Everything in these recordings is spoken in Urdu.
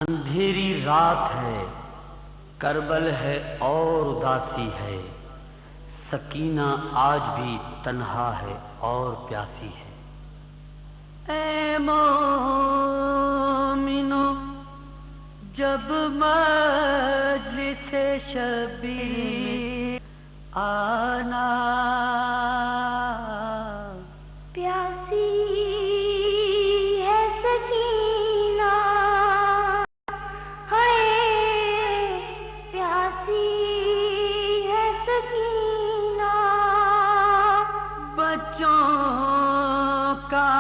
اندھیری رات ہے، کربل ہے اور اداسی ہے، سکینہ آج بھی تنہا ہے اور پیاسی ہے۔ اے مومنو جب مجلس شبیر آنا، پیاسی ہے سکینہ، پیاسی ہے سکینہ، بچوں کا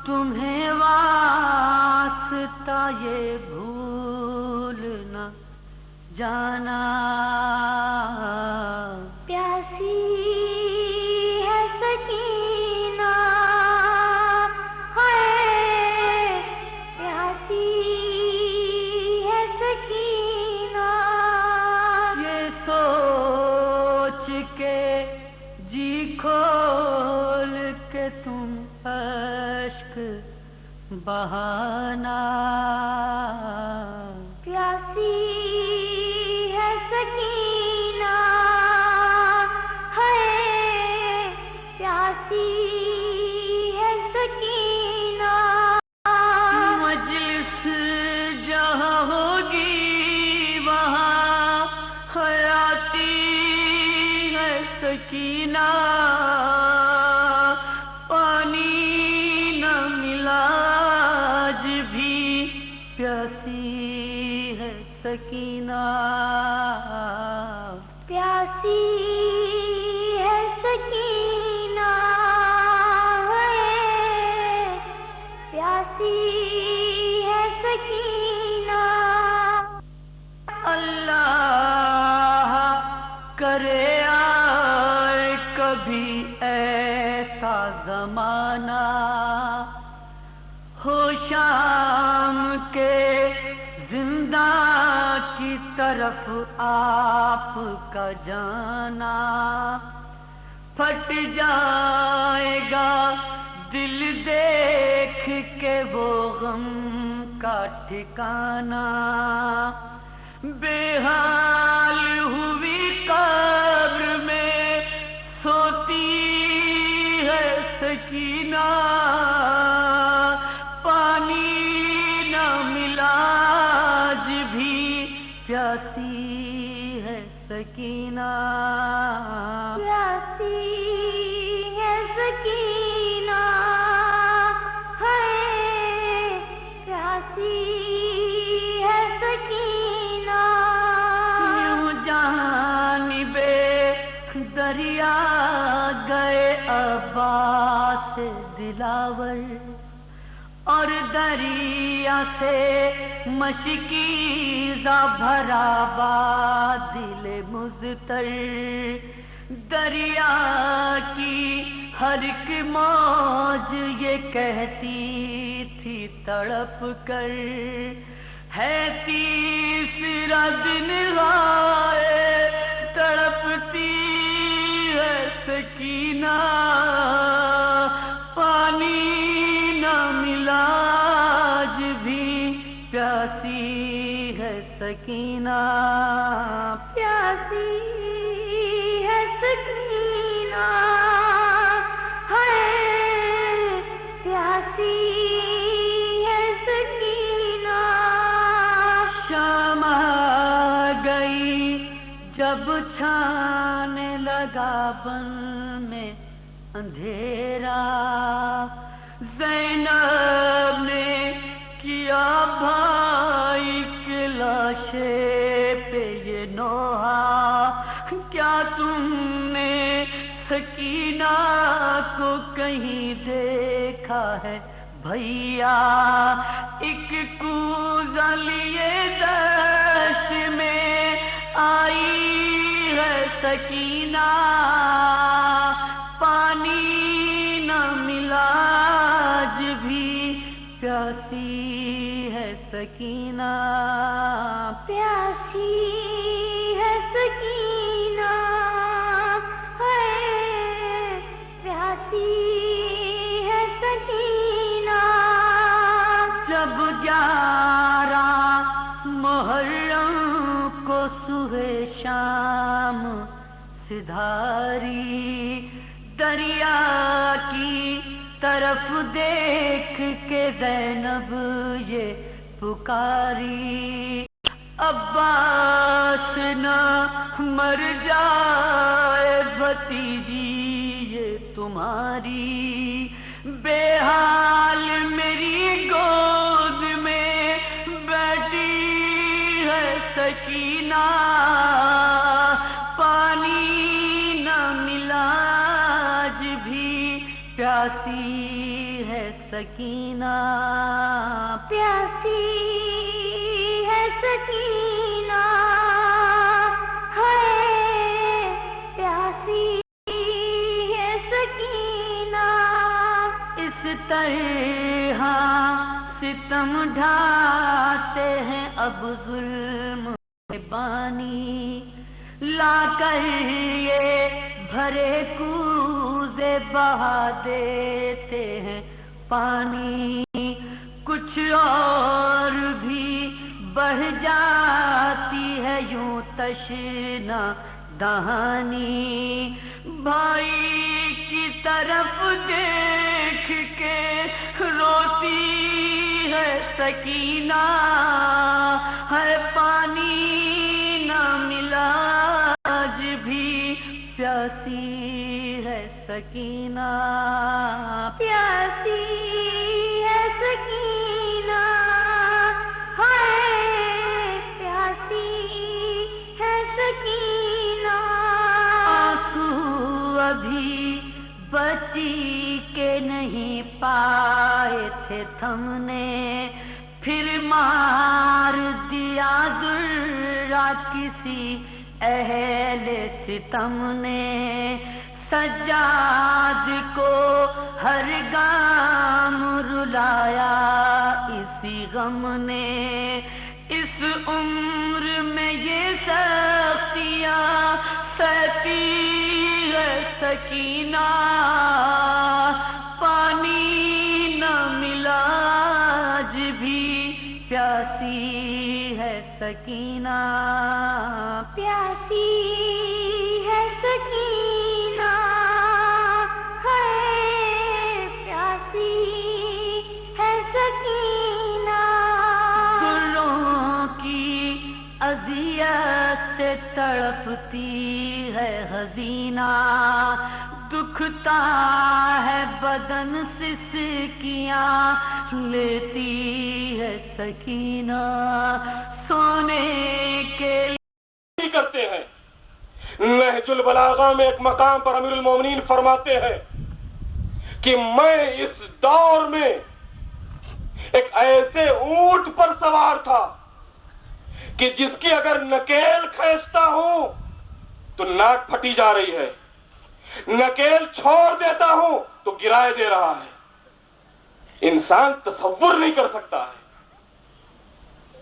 تمہیں واسطہ یہ بھول نہ جانا، پیاسی ہے سکینہ، پیاسی ہے سکینہ، یہ سوچ کے جی کھول کے تم اشک بہانا، پیاسی ہے سکینہ، پیاسی ہے سکینہ، مجلس جہاں ہوگی وہاں حیاتی ہے سکینہ، پانی نہ ملا آج بھی پیاسی ہے سکینہ، پیاسی ہے سکینہ، پیاسی ہے سکینہ، اللہ کرے آئے کبھی ایسا زمانہ، ہو شام کے زندہ کی طرف آپ کا جانا، پھٹ جائے گا دل دیکھ کے وہ غم کا ٹھکانہ، بے حال ہوئی قبر میں سوتی ہے سکینہ، پانی نہ ملا آج بھی پیاسی ہے سکینہ، پیاسی ہے سکینہ، پیاسی ہے سکینہ، یوں جانب دریا گئے عباس دلاور، اور دریا سے مشکیزہ بھرا دل مضطر، دریا کی ہر ایک موج یہ کہتی تھی تڑپ کر، ہے تیسرا دن آئے تڑپتی ہے سکینہ، پانی نہ ملا آج بھی پیاسی ہے سکینہ، پیاسی ہے سکینہ، پیاسی ہے سکینہ، شام آ گئی جب چھانے لگا بن میں اندھیرا، زینب نے کیا بھائی کی لاشے پہ یہ نوحہ، کیا تم نے سکینہ کو کہیں دیکھا ہے بھیا، ایک کوزہ لیے دشت میں آئی ہے سکینہ، پانی نہ ملا آج بھی پیاسی ہے سکینہ، پیاسی ہے سکینہ، پیاسی ہے سکینہ، جب 11 سدھاری دریا کی طرف دیکھ کے زینب یہ پکاری عباس نہ مر جائے بھتیجی یہ تمہاری بے حال میری گود میں بیٹھی ہے سکینہ پانی نہ ملا آج بھی پیاسی ہے سکینہ پیاسی ہے سکینہ ہے پیاسی ہے سکینہ اس طرح ستم ڈھاتے ہیں اب ظلم کے بانی لا کر یہ بھرے کوزے بہا دیتے ہیں پانی کچھ اور بھی بڑھ جاتی ہے یوں تشنا دہانی بھائی کی طرف دیکھ کے روتی ہے سکینہ ہے پانی نہ ملا آج بھی پیاسی ہے سکینہ پیاسی ہے سکینہ ہے پیاسی ہے سکینہ آنسو ابھی بچی کے نہیں پائے تھے تھمنے پھر مار دیا درا کسی اہل ستم نے سجاد کو ہر گام رلایا اسی غم نے اس عمر میں یہ سختیاں سہتی ہے سکینہ پانی نہ ملا آج بھی پیاسی ہے سکینہ پیاسی ہے سکینہ ہے پیاسی ہے سکینہ دلوں کی اذیت سے تڑپتی ہے حزینہ دکھتا ہے بدن سسکیاں لیتی ہے سکینہ سونے کے لیے کرتے ہیں نہج البلاغہ میں ایک مقام پر امیر المومنین فرماتے ہیں کہ میں اس دور میں ایک ایسے اونٹ پر سوار تھا کہ جس کی اگر نکیل کھینچتا ہوں تو ناک پھٹی جا رہی ہے نکیل چھوڑ دیتا ہوں تو گرائے دے رہا ہے انسان تصور نہیں کر سکتا ہے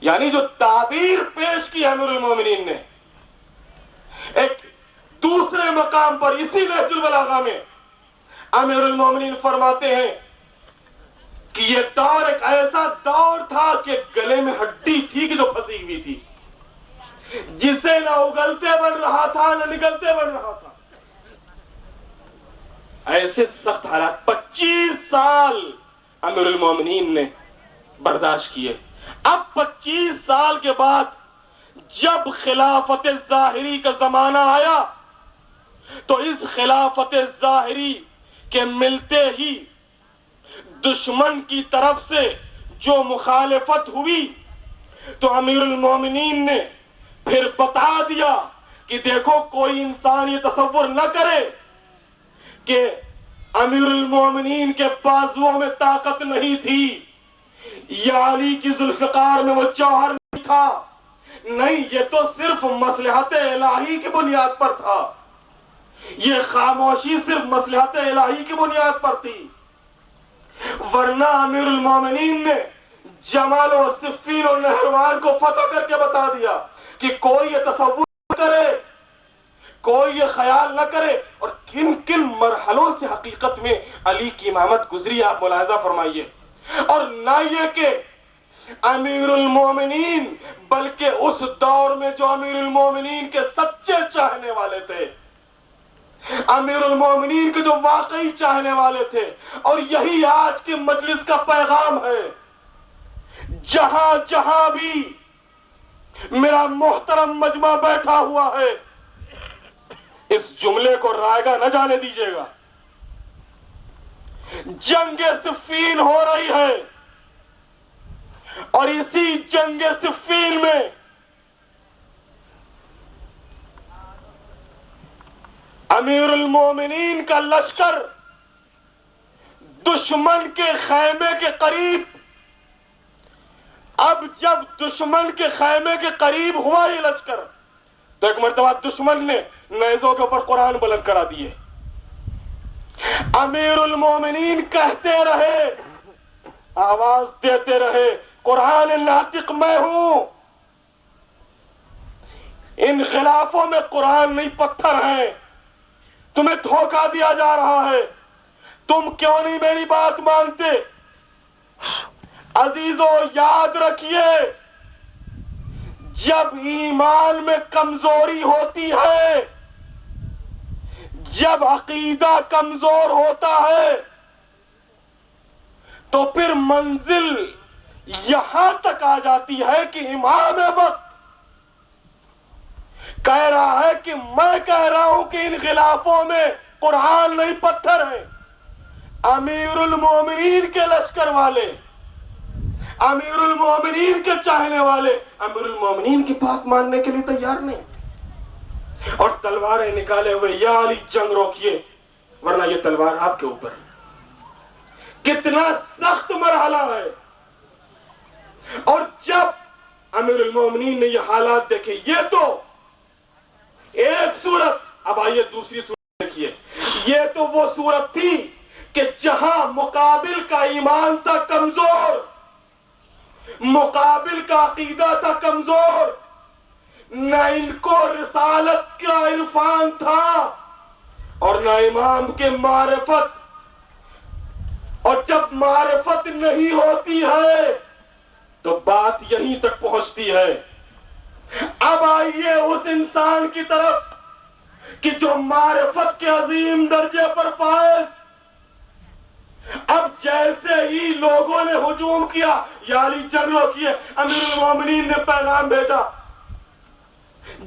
یعنی جو تعبیر پیش کی امیر المومنین نے ایک دوسرے مقام پر اسی نہج البلاغہ میں امیر المومنین فرماتے ہیں کہ یہ دور ایک ایسا دور تھا کہ گلے میں ہڈی تھی کہ جو پھنسی ہوئی تھی جسے نہ اگلتے بن رہا تھا نہ نکلتے بن رہا تھا ایسے سخت حالات 25 سال امیر المومنین نے برداشت کیے اب 25 سال کے بعد جب خلافت ظاہری کا زمانہ آیا تو اس خلافت ظاہری کے ملتے ہی دشمن کی طرف سے جو مخالفت ہوئی تو امیر المومنین نے پھر بتا دیا کہ دیکھو کوئی انسان یہ تصور نہ کرے کہ امیر المومنین کے بازوؤں میں طاقت نہیں تھی یا علی کی ذوالفقار میں وہ جوہر نہیں تھا نہیں یہ تو صرف مصلحت الہی کی بنیاد پر تھا یہ خاموشی صرف مصلحت الہی کی بنیاد پر تھی ورنہ امیر المومنین نے جمال و صفین و نہروان کو فتح کر کے بتا دیا کہ کوئی یہ تصور نہ کرے کوئی یہ خیال نہ کرے اور کن کن مرحلوں سے حقیقت میں علی کی امامت گزری آپ ملاحظہ فرمائیے اور نہ یہ کہ امیر المومنین بلکہ اس دور میں جو امیر المومنین کے سچے چاہنے والے تھے امیر المومنین کے جو واقعی چاہنے والے تھے. اور یہی آج کی مجلس کا پیغام ہے. جہاں جہاں بھی میرا محترم مجمع بیٹھا ہوا ہے، اس جملے کو رائگاں نہ جانے دیجیے گا. جنگ صفین ہو رہی ہے، اور اسی جنگ صفین میں امیر المومنین کا لشکر دشمن کے خیمے کے قریب، اب جب دشمن کے خیمے کے قریب ہوا یہ لشکر تو ایک مرتبہ دشمن نے نیزوں کے اوپر قرآن بلند کرا دیے. امیر المومنین کہتے رہے، آواز دیتے رہے، قرآن ناطق میں ہوں. ان خلافوں میں قرآن نہیں پتھر ہیں. تمہیں دھوکہ دیا جا رہا ہے، تم کیوں نہیں میری بات مانتے؟ عزیزو یاد رکھیے، جب ایمان میں کمزوری ہوتی ہے، جب عقیدہ کمزور ہوتا ہے، تو پھر منزل یہاں تک آ جاتی ہے کہ امام وقت کہہ رہا ہے کہ میں کہہ رہا ہوں کہ ان خلافوں میں قرآن نہیں پتھر ہے. امیر المومنین کے لشکر والے، امیر المومنین کے چاہنے والے امیر المومنین کی بات ماننے کے لیے تیار نہیں، اور تلواریں نکالے ہوئے، یا علی جنگ روکیے ورنہ یہ تلوار آپ کے اوپر. کتنا سخت مرحلہ ہے. اور جب امیر المومنین نے یہ حالات دیکھے، یہ تو ایک صورت. اب آئیے دوسری صورت دیکھیے. یہ تو وہ صورت تھی کہ جہاں مقابل کا ایمان تھا کمزور، مقابل کا عقیدہ تھا کمزور، نہ ان کو رسالت کا عرفان تھا اور نہ امام کے معرفت. اور جب معرفت نہیں ہوتی ہے تو بات یہیں تک پہنچتی ہے. اب آئیے اس انسان کی طرف کہ جو معرفت کے عظیم درجے پر فائز. اب جیسے ہی لوگوں نے ہجوم کیا، یا علی جنگ روکیے، امیر المومنین نے پیغام بھیجا،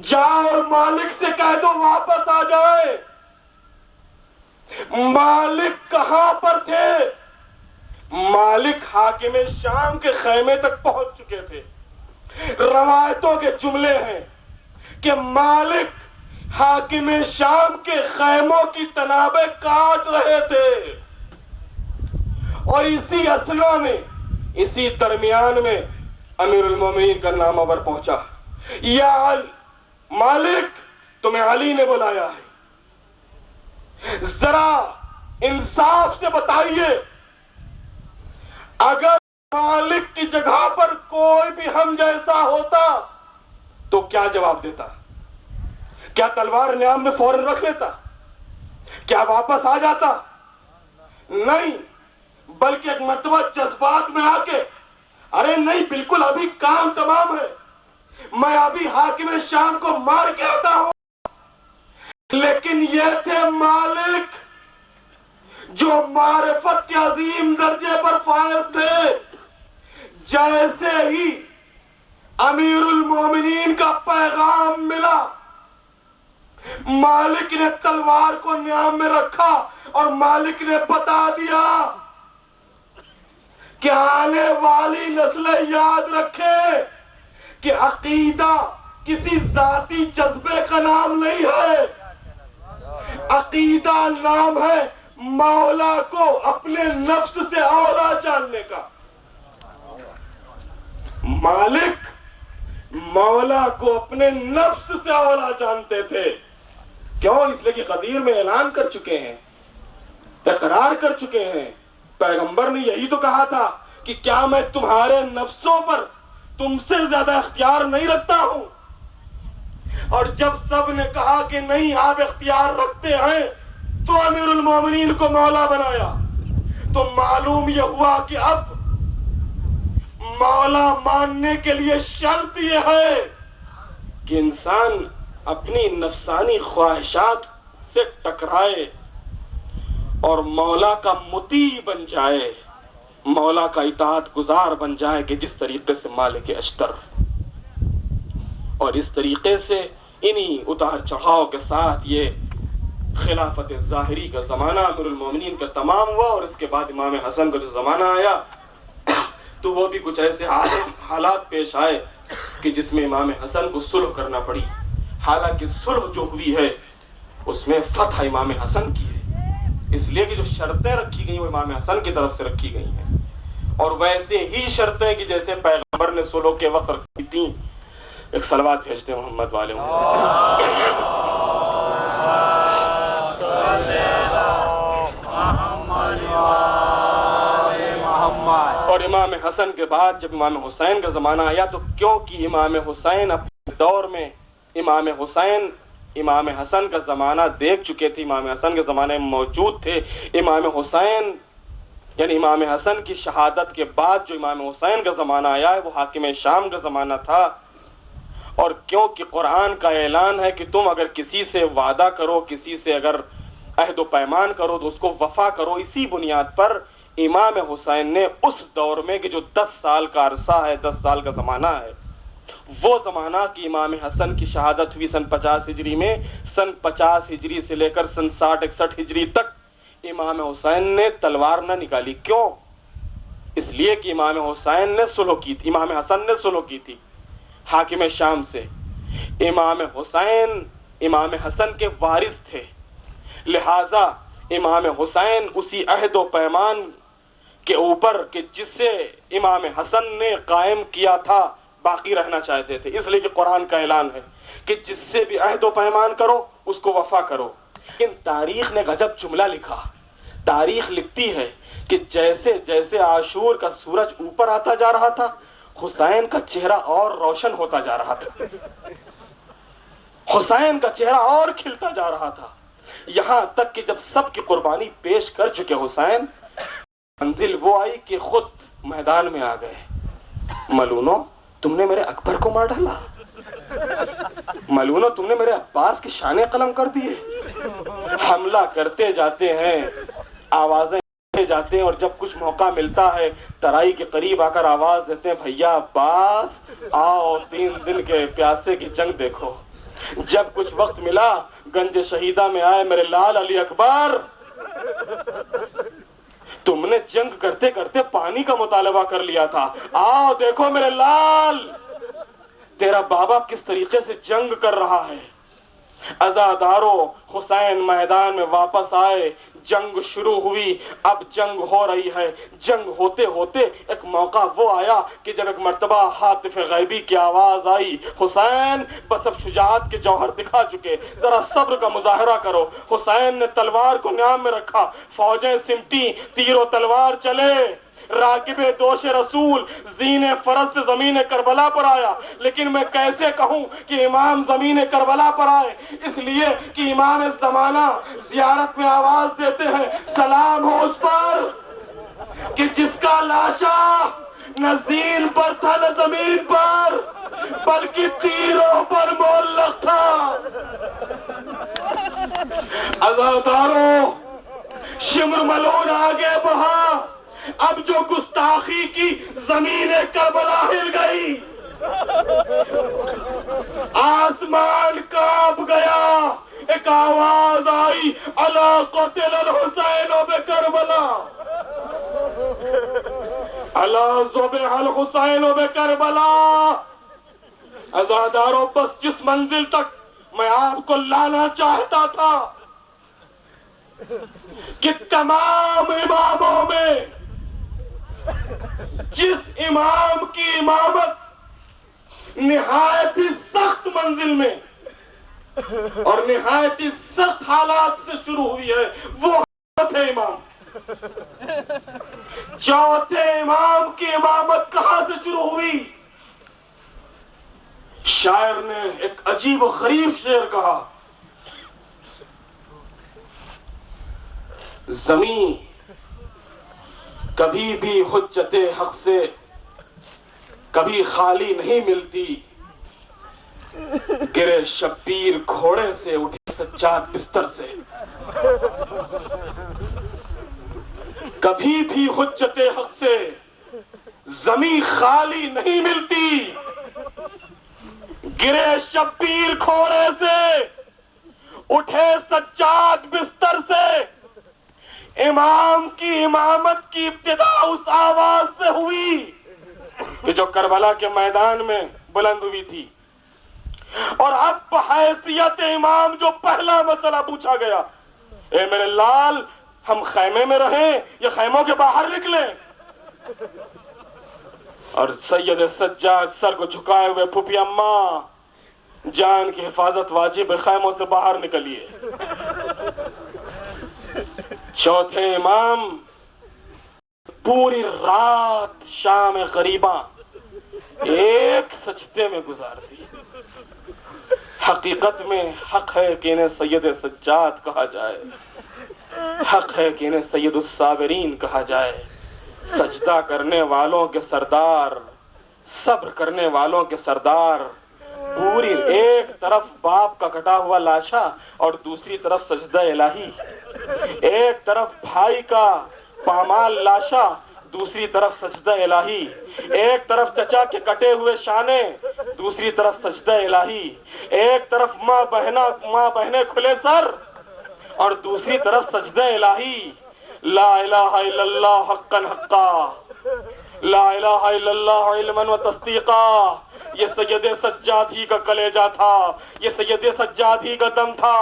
جا اور مالک سے کہہ دو واپس آ جائے. مالک کہاں پر تھے؟ مالک حاکم شام کے خیمے تک پہنچ چکے تھے. روایتوں کے جملے ہیں کہ مالک حاکم شام کے خیموں کی تنابیں کاٹ رہے تھے، اور اسی اثنا میں، اسی درمیان میں امیر المومنین کا نامہ پر پہنچا، یا مالک تمہیں علی نے بلایا ہے. ذرا انصاف سے بتائیے، اگر مالک کی جگہ پر کوئی بھی ہم جیسا ہوتا تو کیا جواب دیتا؟ کیا تلوار نیام میں فوراً رکھ لیتا؟ کیا واپس آ جاتا؟ نہیں، بلکہ ایک مرتبہ جذبات میں آ کے، ارے نہیں، بالکل ابھی کام تمام ہے، میں ابھی حاکم شام کو مار کے آتا ہوں. لیکن یہ تھے مالک جو معرفت کے عظیم درجے پر فائز تھے. جیسے ہی امیر المومنین کا پیغام ملا، مالک نے تلوار کو نیام میں رکھا اور مالک نے بتا دیا کہ آنے والی نسلیں یاد رکھے کہ عقیدہ کسی ذاتی جذبے کا نام نہیں ہے. عقیدہ نام ہے مولا کو اپنے نفس سے اولا جاننے کا. مالک مولا کو اپنے نفس سے اولا جانتے تھے. کیوں؟ اس لیے کہ غدیر میں اعلان کر چکے ہیں، تقرار کر چکے ہیں. پیغمبر نے یہی تو کہا تھا کہ کیا میں تمہارے نفسوں پر تم سے زیادہ اختیار نہیں رکھتا ہوں. اور جب سب نے کہا کہ نہیں آپ اختیار رکھتے ہیں تو امیر المومنین کو مولا بنایا. تو معلوم یہ ہوا کہ اب مولا ماننے کے لیے شرط یہ ہے کہ انسان اپنی نفسانی خواہشات سے ٹکرائے اور مولا کا مطیع بن جائے، مولا کا اطاعت گزار بن جائے کہ جس طریقے سے مالک اشتر، اور اس طریقے سے انہی اتار چڑھاؤ کے ساتھ یہ خلافت ظاہری کا زمانہ امیر المومنین کا تمام ہوا، اور اس کے بعد امام حسن کا جو زمانہ آیا تو وہ بھی کچھ ایسے حالات پیش آئے کہ جس میں امام حسن کو صلح کرنا پڑی، حالانکہ صلح جو ہوئی ہے اس میں فتح امام حسن کی ہے، اس لیے کہ جو شرطیں رکھی گئی وہ امام حسن کی طرف سے رکھی گئی ہیں، اور ویسے ہی شرطیں کہ جیسے پیغمبر نے صلح کے وقت رکھی تھیں۔ ایک صلوات بھیجتے ہیں محمد والے اور امام حسن کے بعد جب امام حسین کا زمانہ آیا تو کیونکہ امام حسین اپنے دور میں امام حسین امام حسن کا زمانہ دیکھ چکے تھے، امام حسن کے زمانے میں موجود تھے، امام حسین یعنی امام حسن کی شہادت کے بعد جو امام حسین کا زمانہ آیا ہے وہ حاکم شام کا زمانہ تھا، اور کیونکہ قرآن کا اعلان ہے کہ تم اگر کسی سے وعدہ کرو، کسی سے اگر عہد و پیمان کرو تو اس کو وفا کرو، اسی بنیاد پر امام حسین نے اس دور میں کہ جو 10 سال کا عرصہ ہے، 10 سال کا زمانہ ہے، وہ زمانہ کہ امام حسن کی شہادت ہوئی سن 50 ہجری میں، سن 50 ہجری سے لے کر سن 60-61 ہجری تک امام حسین نے تلوار نہ نکالی۔ کیوں؟ اس لیے کہ امام حسین نے صلح کی تھی، امام حسن نے صلح کی تھی حاکم شام سے۔ امام حسین امام حسن کے وارث تھے، لہذا امام حسین اسی عہد و پیمان کے اوپر کہ جسے امام حسن نے قائم کیا تھا باقی رہنا چاہتے تھے، اس لیے کہ قرآن کا اعلان ہے کہ جس سے بھی عہد و پیمان کرو اس کو وفا کرو۔ لیکن تاریخ نے غضب جملہ لکھا، تاریخ لکھتی ہے کہ جیسے جیسے عاشور کا سورج اوپر آتا جا رہا تھا حسین کا چہرہ اور روشن ہوتا جا رہا تھا، حسین کا چہرہ اور کھلتا جا رہا تھا، یہاں تک کہ جب سب کی قربانی پیش کر چکے حسین، منزل وہ آئی کہ خود میدان میں آ گئے۔ ملونو تم نے میرے اکبر کو مار ڈالا، ملونو تم نے میرے عباس کی شانے قلم کر دیے۔ حملہ کرتے جاتے ہیں، آوازیں جاتے ہیں، اور جب کچھ موقع ملتا ہے ترائی کے قریب آ کر آواز دیتے ہیں بھیا عباس آؤ 3 دن کے پیاسے کی جنگ دیکھو۔ جب کچھ وقت ملا گنج شہیدہ میں آئے میرے لال علی اکبر، تم نے جنگ کرتے کرتے پانی کا مطالبہ کر لیا تھا، آؤ دیکھو میرے لال تیرا بابا کس طریقے سے جنگ کر رہا ہے۔ عزادارو حسین میدان میں واپس آئے، جنگ شروع ہوئی، اب جنگ ہو رہی ہے، جنگ ہوتے ہوتے ایک موقع وہ آیا کہ جب ایک مرتبہ حاطف غیبی کی آواز آئی حسین بس اب شجاعت کے جوہر دکھا چکے، ذرا صبر کا مظاہرہ کرو۔ حسین نے تلوار کو نیام میں رکھا، فوجیں سمٹی، تیر و تلوار چلے، راکب دوش رسول زین فرض سے زمین کربلا پر آیا، لیکن میں کیسے کہوں کہ امام زمین کربلا پر آئے، اس لیے کہ امام زمانہ زیارت میں آواز دیتے ہیں سلام ہو اس پر کہ جس کا لاشا نہ زین پر تھا نہ زمین پر بلکہ تیروں پر معلق تھا۔ عزاداروں شمر ملون آگے بڑھا، اب جو گستاخی کی زمین کربلا ہل گئی، آسمان کانپ گیا، ایک آواز آئی الا قتل الحسین بکربلا، الا ذبح الحسین بکربلا۔ عزاداروں بس جس منزل تک میں آپ کو لانا چاہتا تھا کہ تمام اماموں میں جس امام کی امامت نہایت ہی سخت منزل میں اور نہایت ہی سخت حالات سے شروع ہوئی ہے وہ چوتھے امام، چوتھے امام کی امامت کہاں سے شروع ہوئی؟ شاعر نے ایک عجیب و غریب شعر کہا، زمین کبھی بھی حجت حق سے کبھی خالی نہیں ملتی، گرے شبیر گھوڑے سے اٹھے سجاد بستر سے. کبھی بھی حجت حق سے زمین خالی نہیں ملتی. گرے شبیر کھوڑے سے اٹھے سجاد بستر سے. امام کی امامت کی ابتدا اس آواز سے ہوئی کہ جو کربلا کے میدان میں بلند ہوئی تھی. اور اب بحیثیت امام جو پہلا مسئلہ پوچھا گیا, اے میرے لال, ہم خیمے میں رہیں یا خیموں کے باہر نکلیں؟ اور سید سجاد سر کو جھکائے ہوئے, پھوپھی اماں, جان کی حفاظت واجب ہے, خیموں سے باہر نکلیے. چوتھے امام پوری رات شام غریباں ایک سجدے میں گزار دی. حقیقت میں حق ہے کہ انہیں سید سجاد کہا جائے, حق ہے کہ انہیں سید الصابرین کہا جائے. سجدہ کرنے والوں کے سردار, صبر کرنے والوں کے سردار. پوری ایک طرف باپ کا کٹا ہوا لاشا اور دوسری طرف سجدہ الہی. ایک طرف بھائی کا پامال لاشا, دوسری طرف سجدہ الہی. ایک طرف چچا کے کٹے ہوئے شانے, دوسری طرف سجدہ الہی. ایک طرف ماں بہنیں کھلے سر اور دوسری طرف سجدہ الہی. لا الہ الا اللہ حقا حقا, لا الہ الا اللہ علما و تصدیقا. یہ سید سجاد ہی کا کلیجہ تھا, یہ سید سجاد ہی کا دم تھا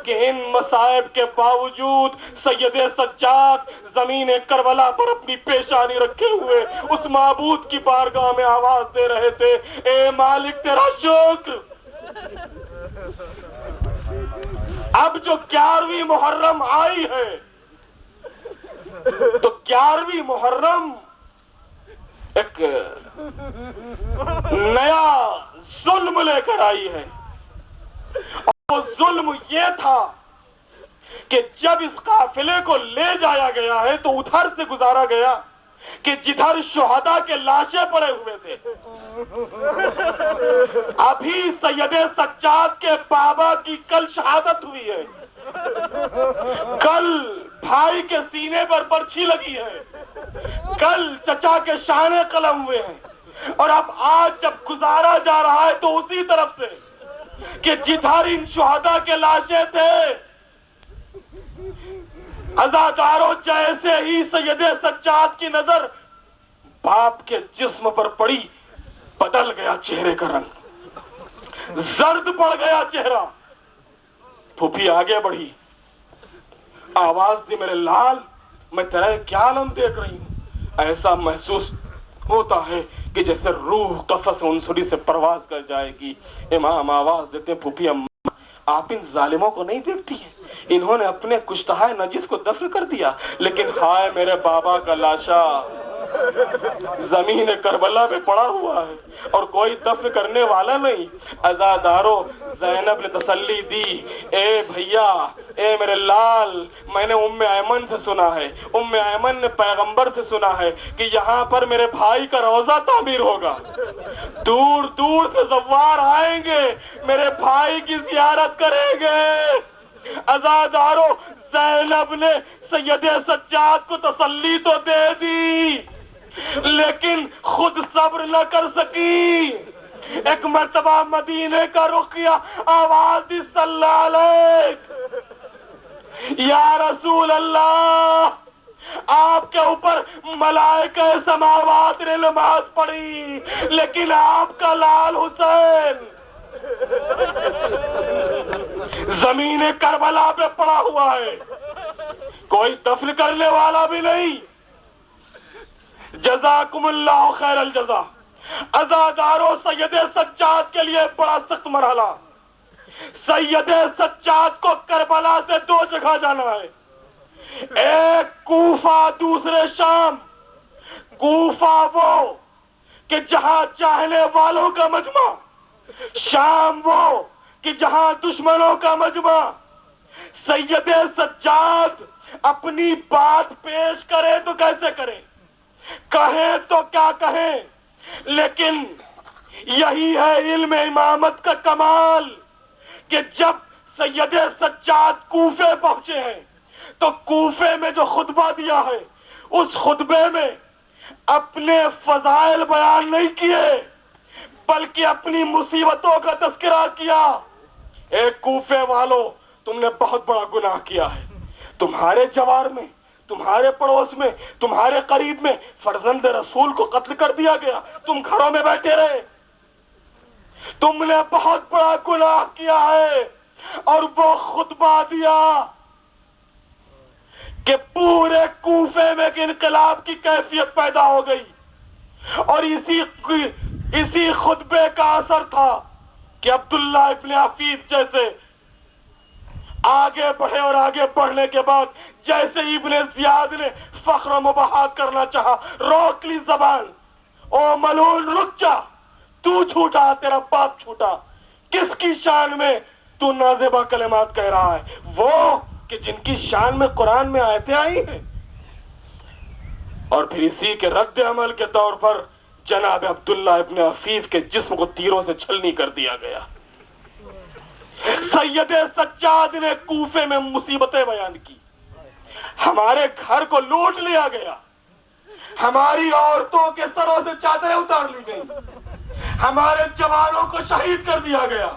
کہ ان مصائب کے باوجود سید سجاد زمین کربلا پر اپنی پیشانی رکھے ہوئے اس معبود کی بارگاہ میں آواز دے رہے تھے, اے مالک تیرا شکر. اب جو 11ویں محرم آئی ہے تو 11ویں محرم ایک نیا ظلم لے کر آئی ہے. اور وہ ظلم یہ تھا کہ جب اس قافلے کو لے جایا گیا ہے تو ادھر سے گزارا گیا کہ جدھر شہداء کے لاشیں پڑے ہوئے تھے. ابھی سید سجاد کے بابا کی کل شہادت ہوئی ہے, کل بھائی کے سینے پر برچھی لگی ہے, کل چچا کے شانے قلم ہوئے ہیں. اور اب آج جب گزارا جا رہا ہے تو اسی طرف سے کہ جدھر ان شہداء کے لاشیں تھے, عزاداروں جیسے ہی سید سجاد کی نظر باپ کے جسم پر پڑی, بدل گیا چہرے کا رنگ, زرد پڑ گیا چہرہ. پھوپھی آگے بڑھی, آواز دی, میرے لال, میں تیرا کیا عالم دیکھ رہی ہوں. ایسا محسوس ہوتا ہے کہ جیسے روح قفس عنصری سے پرواز کر جائے گی. امام آواز دیتے, پھوپھی اماں, آپ ان ظالموں کو نہیں دیکھتی ہیں؟ انہوں نے اپنے کشتہ نجس کو دفن کر دیا, لیکن ہائے میرے بابا کا لاشا زمین کربلا میں پڑا ہوا ہے اور کوئی دفن کرنے والا نہیں. عزادارو, زینب نے تسلی دی, اے بھیا, اے میرے لال, میں نے ام ایمن سے سنا ہے, ام ایمن نے پیغمبر سے سنا ہے کہ یہاں پر میرے بھائی کا روضہ تعمیر ہوگا, دور دور سے زوار آئیں گے, میرے بھائی کی زیارت کریں گے. عزادارو, زینب نے سید سجاد کو تسلی تو دے دی لیکن خود صبر نہ کر سکی. ایک مرتبہ مدینے کا رخ کیا, آواز دی, صلی اللہ علیہ, یا رسول اللہ, آپ کے اوپر ملائکہ سماوات نے نماز پڑھی لیکن آپ کا لال حسین زمین کربلا پہ پڑا ہوا ہے, کوئی دفن کرنے والا بھی نہیں. جزاکم اللہ خیر الجزا. عزادارو, سید سجاد کے لیے بڑا سخت مرحلہ. سید سجاد کو کربلا سے 2 جگہ جانا ہے, ایک کوفہ, دوسرے شام. کوفہ وہ کہ جہاں چاہنے والوں کا مجمع, شام وہ کہ جہاں دشمنوں کا مجمع. سید سجاد اپنی بات پیش کرے تو کیسے کرے, کہیں تو کیا کہیں, لیکن یہی ہے علم امامت کا کمال کہ جب سید سجاد کوفے پہنچے ہیں تو کوفے میں جو خطبہ دیا ہے اس خطبے میں اپنے فضائل بیان نہیں کیے بلکہ اپنی مصیبتوں کا تذکرہ کیا. اے کوفے والو، تم نے بہت بڑا گناہ کیا ہے. تمہارے جوار میں، تمہارے پڑوس میں، تمہارے قریب میں فرزند رسول کو قتل کر دیا گیا، تم گھروں میں بیٹھے رہے. تم نے بہت بڑا گناہ کیا ہے. اور وہ خطبہ دیا کہ پورے کوفے میں ایک انقلاب کی کیفیت پیدا ہو گئی. اور اسی خطبے کا اثر تھا کہ عبداللہ ابن عفیف جیسے آگے بڑھے اور آگے بڑھنے کے بعد جیسے ابن زیاد نے فخر و مباحات کرنا چاہا، روک لی زبان. او ملعون رک جا، تو چھوٹا تیرا باپ چھوٹا. کس کی شان میں تو نازیبہ کلمات کہہ رہا ہے؟ وہ کہ جن کی شان میں قرآن میں آیتیں آئی ہیں. اور پھر اسی کے رد عمل کے طور پر جناب عبداللہ ابن عفیف کے جسم کو تیروں سے چھلنی کر دیا گیا. سید سجاد نے کوفے میں مصیبتیں بیان کی. ہمارے گھر کو لوٹ لیا گیا، ہماری عورتوں کے سروں سے چادریں اتار لی گئی، ہمارے جوانوں کو شہید کر دیا گیا،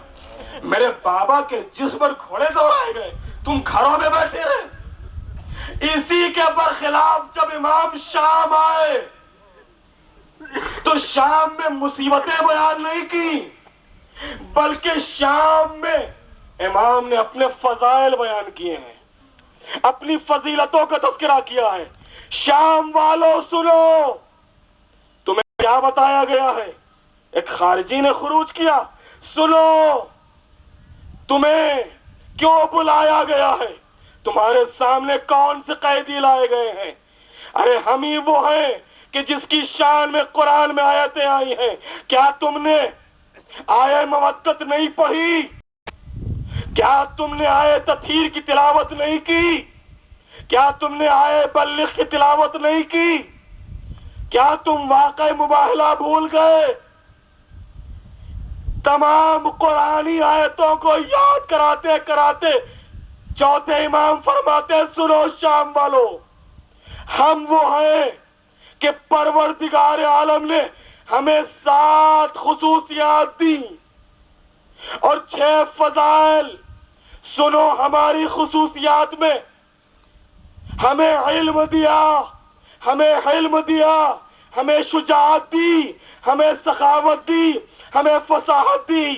میرے بابا کے جسم پر گھوڑے دوڑائے گئے، تم گھروں میں بیٹھے رہے. اسی کے برخلاف جب امام شام آئے تو شام میں مصیبتیں بیان نہیں کی بلکہ شام میں امام نے اپنے فضائل بیان کیے ہیں، اپنی فضیلتوں کا تذکرہ کیا ہے. شام والوں سنو، تمہیں کیا بتایا گیا ہے؟ ایک خارجی نے خروج کیا. سنو، تمہیں کیوں بلایا گیا ہے؟ تمہارے سامنے کون سے قیدی لائے گئے ہیں؟ ارے ہم ہی وہ ہیں کہ جس کی شان میں قرآن میں آیتیں آئی ہیں. کیا تم نے آیے مودت نہیں پڑھی؟ کیا تم نے آیے تطہیر کی تلاوت نہیں کی؟ کیا تم نے آیے بلغ کی تلاوت نہیں کی؟ کیا تم واقع مباہلہ بھول گئے؟ تمام قرآنی آیتوں کو یاد کراتے کراتے چوتھے امام فرماتے ہیں، سنو شام والو، ہم وہ ہیں کہ پروردگار عالم نے ہمیں 7 خصوصیات دی اور 6 فضائل. سنو، ہماری خصوصیات میں ہمیں علم دیا، ہمیں حلم دیا، ہمیں شجاعت دی، ہمیں سخاوت دی، ہمیں فصاحت دی،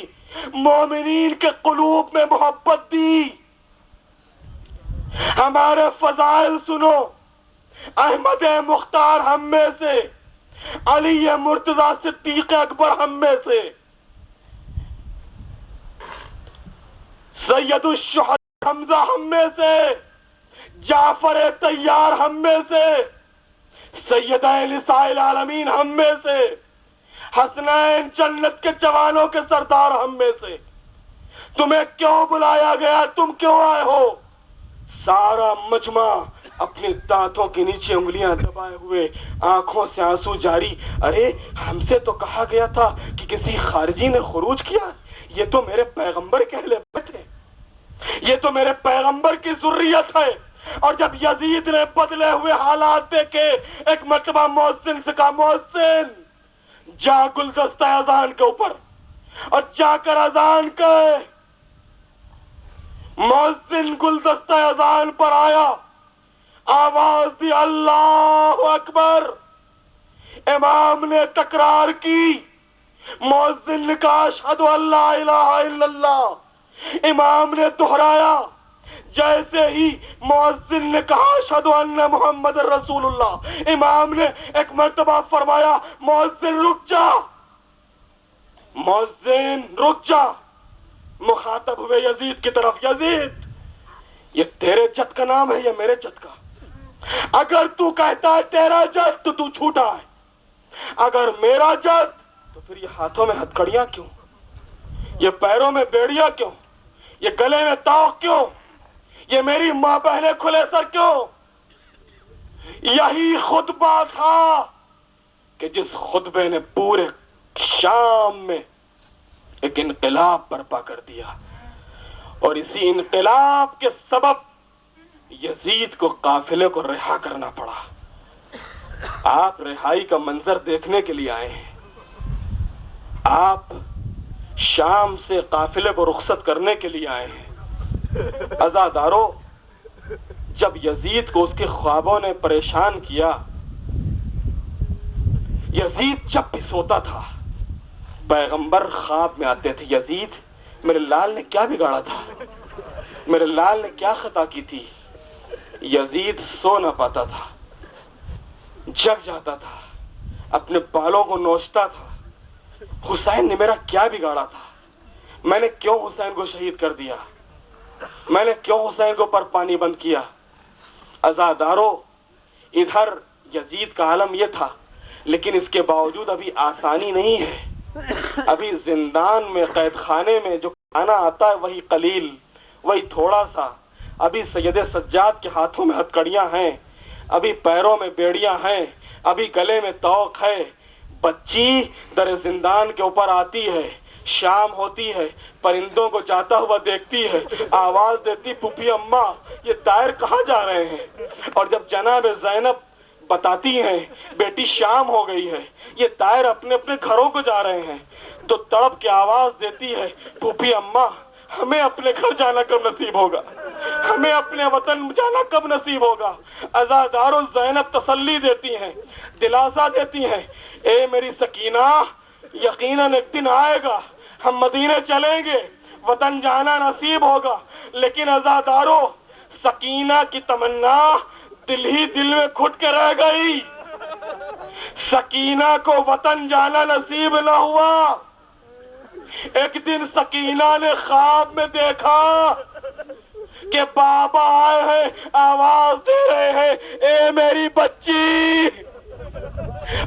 مومنین کے قلوب میں محبت دی. ہمارے فضائل سنو، احمد مختار ہم میں سے، علی مرتضی صدیق اکبر ہم میں سے، سید الشہداء حمزہ ہم میں سے، جعفر طیار ہم میں سے، سیدہ نساء العالمین ہم میں سے، حسنین جنت کے جوانوں کے سردار ہم میں سے. تمہیں کیوں بلایا گیا؟ تم کیوں آئے ہو؟ سارا مجمع اپنے دانتوں کے نیچے انگلیاں دبائے ہوئے، آنکھوں سے آنسو جاری. ارے ہم سے تو کہا گیا تھا کہ کسی خارجی نے خروج کیا. یہ تو میرے پیغمبر کے اہل بیت ہے، یہ تو میرے پیغمبر کی ذریت ہے. اور جب یزید نے بدلے ہوئے حالات دیکھے، ایک مرتبہ مؤذن سے کہا، مؤذن جا گلدستہ اذان کے اوپر، اور جا کر اذان کہے. مؤذن گلدستہ اذان پر آیا، آواز دی اللہ اکبر. امام نے تکرار کی، مؤذن نے کہا اشہد ان لا الہ الا اللہ. امام نے دہرایا. جیسے ہی مؤذن نے کہا اشہد ان محمد رسول اللہ، امام نے ایک مرتبہ فرمایا مؤذن رک جا، مؤذن رک جا. مخاطب ہوئے یزید کی طرف، یزید یہ تیرے جد کا نام ہے یا میرے جد کا؟ اگر تو کہتا ہے تیرا جد تو تو چھوٹا ہے، اگر میرا جد تو پھر یہ ہاتھوں میں ہتھکڑیاں کیوں، یہ پیروں میں بیڑیاں کیوں، یہ گلے میں طوق کیوں، یہ میری ماں بہنیں کھلے سر کیوں؟ یہی خطبہ تھا کہ جس خطبے نے پورے شام میں ایک انقلاب برپا کر دیا. اور اسی انقلاب کے سبب یزید کو قافلے کو رہا کرنا پڑا۔ آپ رہائی کا منظر دیکھنے کے لیے آئے ہیں، آپ شام سے قافلے کو رخصت کرنے کے لیے آئے ہیں۔ عزادارو، جب یزید کو اس کے خوابوں نے پریشان کیا، یزید جب بھی سوتا تھا پیغمبر خواب میں آتے تھے، یزید میرے لال نے کیا بگاڑا تھا، میرے لال نے کیا خطا کی تھی۔ یزید سو نہ پاتا تھا، جگ جاتا تھا، اپنے بالوں کو نوچتا تھا، حسین نے میرا کیا بگاڑا تھا، میں نے کیوں حسین کو شہید کر دیا، میں نے کیوں حسین کو پر پانی بند کیا۔ عزادارو، ادھر یزید کا عالم یہ تھا، لیکن اس کے باوجود ابھی آسانی نہیں ہے۔ ابھی زندان میں، قید خانے میں جو کھانا آتا ہے وہی قلیل، وہی تھوڑا سا۔ ابھی سید سجاد کے ہاتھوں میں ہتھکڑیاں ہیں، ابھی پیروں میں بیڑیاں ہیں، ابھی گلے میں توق ہے۔ بچی در زندان کے اوپر آتی ہے، شام ہوتی ہے، پرندوں کو جاتا ہوا دیکھتی ہے، آواز دیتی پھوپھی اماں یہ طائر کہاں جا رہے ہیں، اور جب جناب زینب بتاتی ہیں بیٹی شام ہو گئی ہے، یہ طائر اپنے اپنے گھروں کو جا رہے ہیں، تو تڑپ کے آواز دیتی ہے پھوپھی اماں ہمیں اپنے گھر جانا کب نصیب ہوگا، ہمیں اپنے وطن جانا کب نصیب ہوگا۔ عزادارو، زینب تسلی دیتی ہیں، دلاسا دیتی ہیں، اے میری سکینہ یقیناً ایک دن آئے گا، ہم مدینے چلیں گے، وطن جانا نصیب ہوگا۔ لیکن عزادارو، سکینہ کی تمنا دل ہی دل میں گھٹ کے رہ گئی۔ سکینہ کو وطن جانا نصیب نہ ہوا۔ ایک دن سکینہ نے خواب میں دیکھا کہ بابا آئے ہیں، آواز دے رہے ہیں اے میری بچی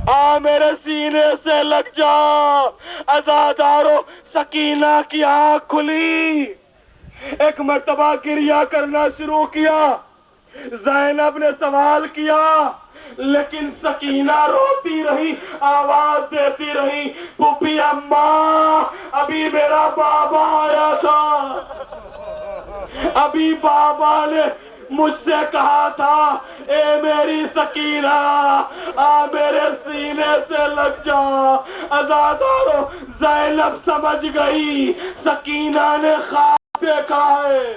آ میرے سینے سے لگ جا۔ عزادارو، سکینہ کی آنکھ کھلی، ایک مرتبہ گریہ کرنا شروع کیا۔ زینب نے سوال کیا لیکن سکینہ روتی رہی، آواز دیتی رہی پھوپھی اماں ابھی میرا بابا آیا تھا، ابھی بابا نے مجھ سے کہا تھا اے میری سکینہ آ میرے سینے سے لگ جا۔ عزادارو، زینب سمجھ گئی سکینہ نے خواب دیکھا ہے۔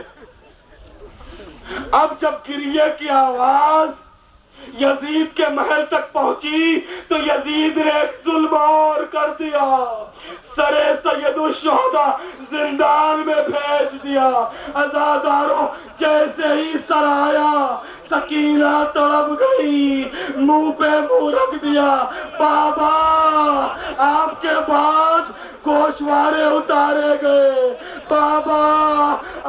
اب جب گریے کی آواز یزید کے محل تک پہنچی تو یزید نے ایک ظلم اور کر دیا، سرے سید الشہداء زندان میں بھیج دیا۔ عزادارو، جیسے ہی سر آیا سکینہ تڑپ گئی، منہ پہ منہ رکھ دیا، بابا آپ کے بعد گوشوارے اتارے گئے، بابا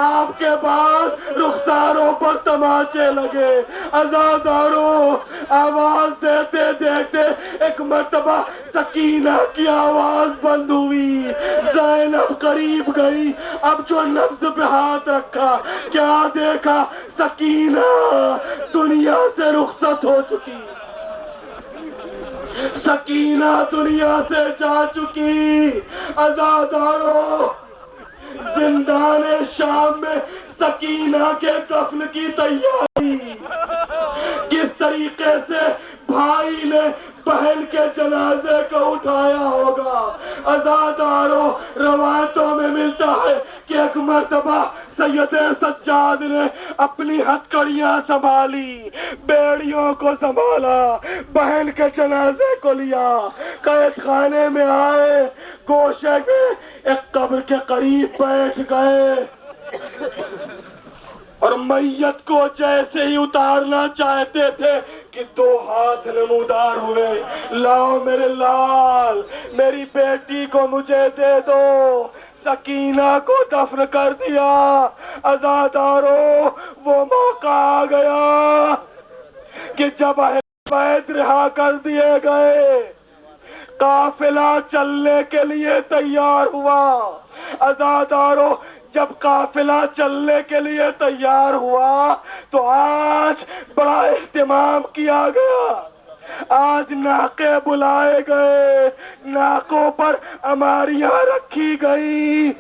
آپ کے بعد رخساروں پر تماچے لگے۔ عزادارو، آواز دیتے دیتے ایک مرتبہ سکینہ کی آواز بند ہوئی، زینب قریب گئی، اب جو نبض پہ ہاتھ رکھا کیا دیکھا، سکینہ دنیا سے رخصت ہو چکی، سکینہ دنیا سے جا چکی۔ عزادارو، زندان شام میں سکینہ کے کفن کی تیاری، کس طریقے سے بھائی نے بہن کے جنازے کو اٹھایا ہوگا۔ عزادارو، روایتوں میں ملتا ہے کہ ایک مرتبہ سید سجاد نے اپنی ہتھکڑیاں سنبھالی، بیڑیوں کو سنبھالا، بہن کے جنازے کو لیا، قید خانے میں آئے، گوشے کے ایک قبر کے قریب بیٹھ گئے اور میت کو جیسے ہی اتارنا چاہتے تھے کہ دو ہاتھ نمودار ہوئے، لاؤ میرے لال، میری بیٹی کو مجھے دے دو۔ سکینہ کو دفن کر دیا۔ عزادارو، وہ موقع آ گیا کہ جب اہل بیت رہا کر دیے گئے، قافلہ چلنے کے لیے تیار ہوا۔ عزادارو، جب قافلہ چلنے کے لیے تیار ہوا تو آج بڑا اہتمام کیا گیا، آج ناقے بلائے گئے، ناقوں پر اماریاں رکھی گئی،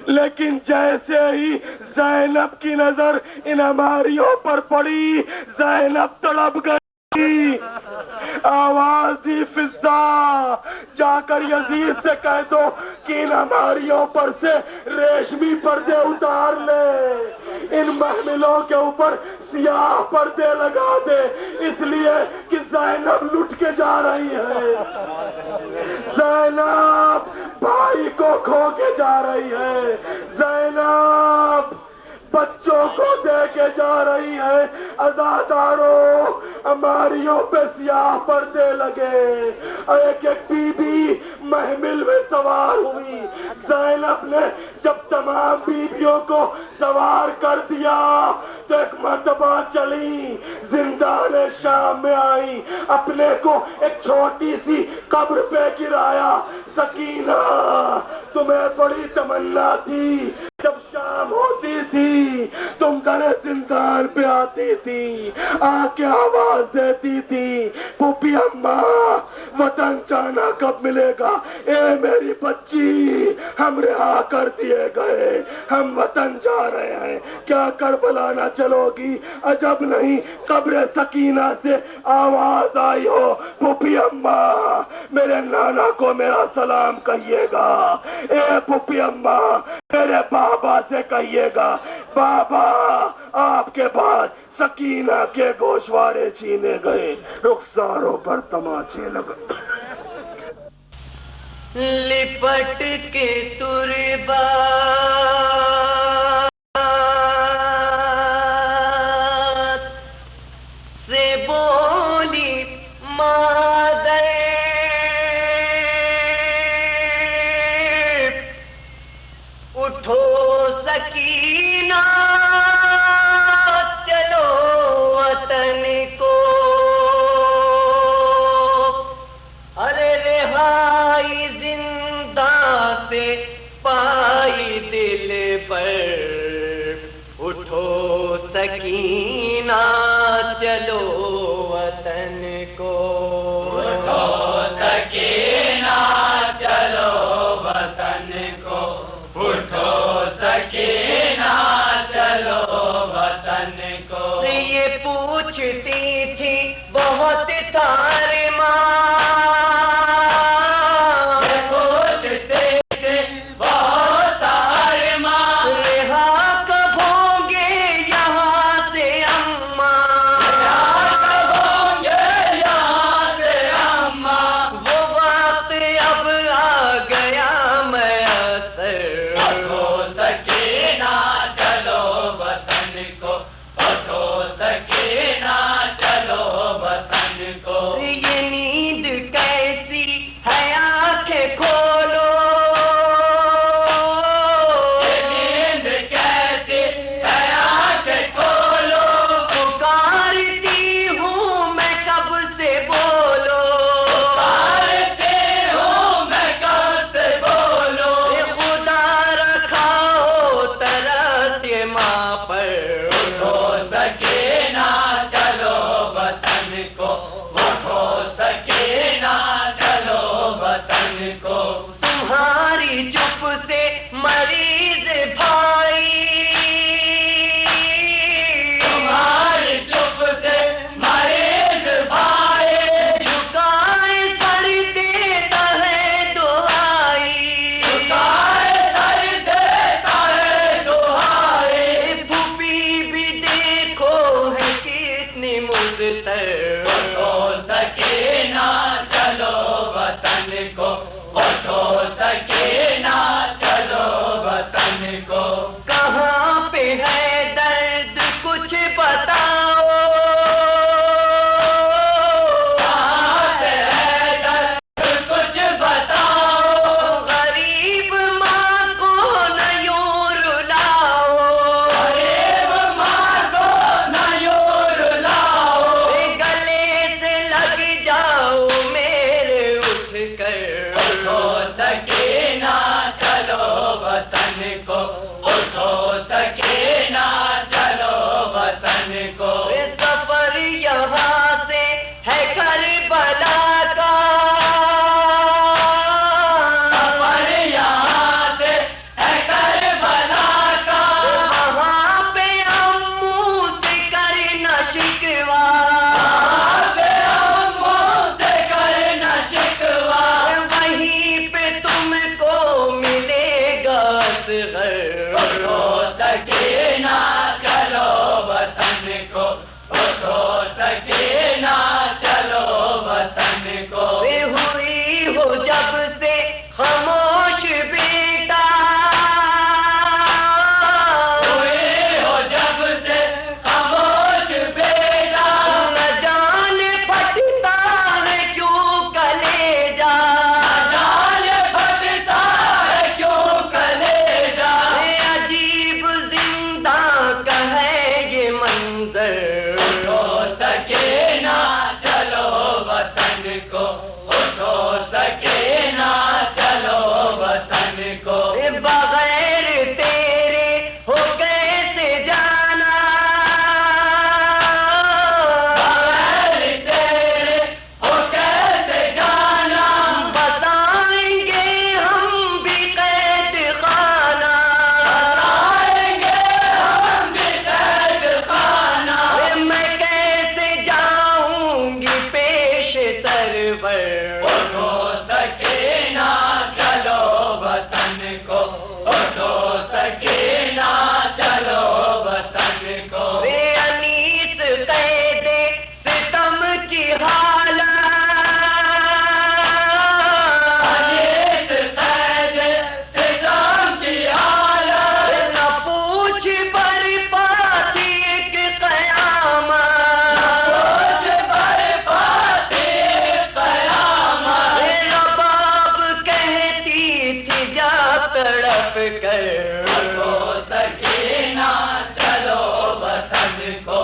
لیکن جیسے ہی زینب کی نظر ان ہماریوں پر پڑی زینب تڑپ گئی. آواز دی فضا جا کر یزید سے کہہ دو کہ ان ہماریوں پر سے ریشمی پردے اتار لے, ان محملوں کے اوپر سیاہ پردے لگا دے, اس لیے کہ زینب لٹ کے جا رہی ہے. زینب بھائی کو کھو کے جا رہی ہے, زینب بچوں کو دے کے جا رہی ہے. عزاداروں ہماریوں پہ سیاہ پردے لگے, ایک ایک بی بی محمل میں سوار ہوئی. زینب نے جب تمام بیویوں کو سوار کر دیا تو ایک مرتبہ چلی, زندان شام میں آئی, اپنے کو ایک چھوٹی سی قبر پہ گرایا. سکینہ تمہیں بڑی تمنا تھی جب شام ہوتی تھی تم در زندان پہ آتی تھی, آ کے آواز دیتی تھی پھوپھی اماں وطن جانا کب ملے گا, اے میری بچی ہم رہا کر دیے گئے, ہم وطن جا رہے ہیں, کیا کربلا نہ چلو گی؟ عجب نہیں قبر سکینہ سے آواز آئی ہو پھوپھی اماں میرے نانا کو میرا سلام کہیے گا, اے پھوپھی اماں میرے بابا سے کہیے گا بابا آپ کے بعد سکینہ کے گوشوارے چھینے گئے, رخساروں پر تماچے لگے. لپٹ کے تربا سے بولی مادر اٹھو سکینہ چلو وطن کو, ارے رہائی زندہ سے پائی دل پر, اٹھو سکینہ چلو وطن کو, اٹھو سکینہ چلو وطن کو, اٹھو سکینہ چلو وطن کو. یہ پوچھتی تھی بہت تارے ماں, پوچھتے تھے بہت تارے ماں, رہا کب ہوں گے یہاں سے اماں, رہا کب ہوں گے یہاں سے اصغر اٹھو سکینہ چلو وطن کو اٹھو سکینہ چلو وطن کو ہوئی ہو جب سے خاموش بیٹا ہوئی ہو جب سے خاموش بیٹا نہ جانے پھٹتا ہے کیوں کلیجا نہ جانے پھٹتا ہے کیوں کلیجا عجیب زندہ کا ہے یہ منظر اٹھو سکینہ چلو وطن کو اٹھو سکینہ چلو وطن کو بغیر تیرے ہو کیسے جانا بغیر تیرے ہو کیسے جانا بتائیں گے ہم بھی قید خانہ بتائیں گے ہم بھی قید خانہ میں کیسے جاؤں گی پیش سرور اٹھو سکینہ چلو وطن کو اٹھو سکینہ چلو وطن کو انیس قید ستم کی حالت انیس قید ستم کی حالت نہ پوچھ بر پاتی ایک قیامت نہ پوچھ بر پاتی قیامت رباب کہتی تھی جا تڑپ کر اٹھو سکینہ چلو وطن کو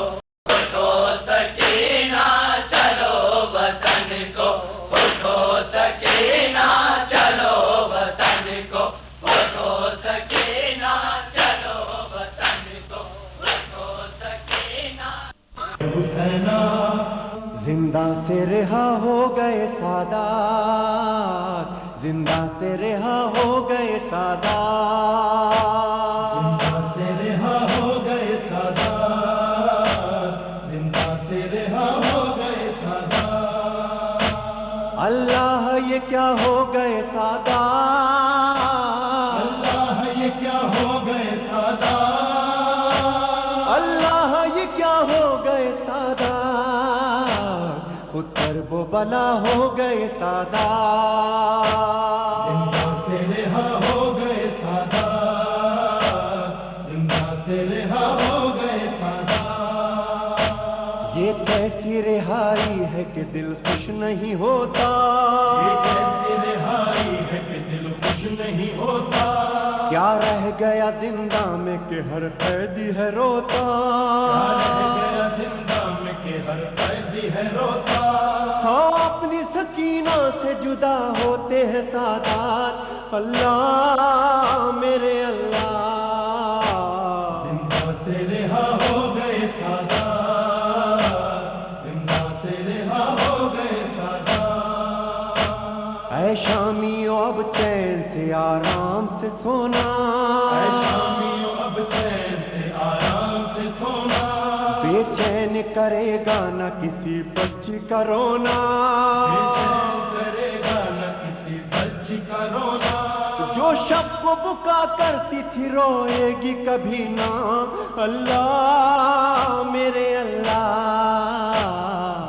اٹھو سکینہ چلو وطن کو اٹھو سکینہ چلو وطن کو اٹھو سکینہ چلو وطن کو اٹھو سکینہ حسینہ زندہ سے رہا ہو گئے سادات زندہ سے رہا ہو گئے سادات زندہ سے رہا ہو گئے سادات زندہ سے رہا ہو گئے سادات اللہ یہ کیا ہو گئے سادات اللہ یہ کیا ہو گئے سادات اللہ یہ کیا ہو گئے سادات خود کرب و بلا ہو گئے سادات زندہ سے رہا ہو گئے سادات زندہ سے رہا ہو گئے سادات یہ کیسی رہائی ہے کہ دل خوش نہیں ہوتا یہ کیسی رہائی ہے کہ دل خوش نہیں ہوتا کیا رہ گیا زندہ میں کہ ہر قیدی ہے روتا کیا رہ گیا زندہ میں کہ ہر قیدی ہے روتا ہاں اپنی سکینہ سے جدا ہوتے ہیں سادات اللہ میرے اللہ زندہ سے رہا ہو گئے سادات زندہ سے رہا ہو گئے سادات اے شامیوں اب چین سے آرام سے سونا اے شامیوں اب چین سے آرام سے سونا بے چین کرے گا نہ کسی بچی کا رونا بے چین کرے گا نہ کسی بچی کا رونا جو شب کو بکا کرتی تھی روئے گی کبھی نہ اللہ میرے اللہ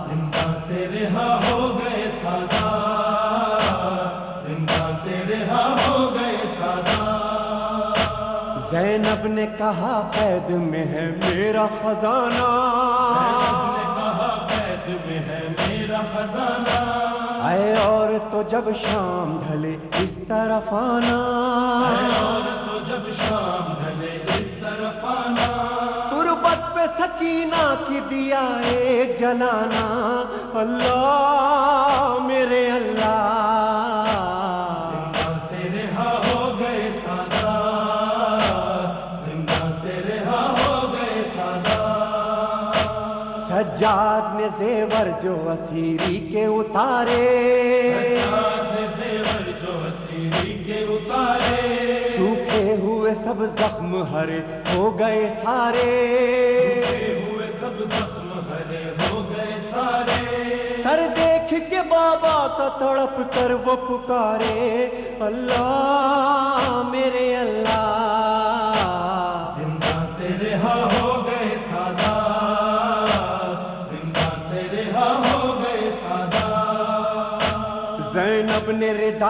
زندہ سے رہا ہو گئے سادات زندہ سے رہا ہو گئے سادات زینب نے کہا قید میں ہے میرا خزانہ زینب نے کہا قید میں ہے میرا خزانہ اے اور تو جب شام ڈھلے اس طرف آنا اے اور تو جب شام ڈھلے اس طرف آنا تربت پہ سکینہ کی دیا ایک جلانا اللہ میرے اللہ زندہ سے رہا ہو گئے سادات زندہ سے رہا ہو گئے سادات سجاد نے زیور جو اسیری کے اتارے سجاد نے زیور جو اسیری کے اتارے سوکھے ہوئے سب زخم ہرے ہو گئے سارے سوکھے ہوئے سب زخم ہرے ہو گئے سارے سر دیکھ کے بابا کا تڑپ کر وہ پکارے اللہ میرے اللہ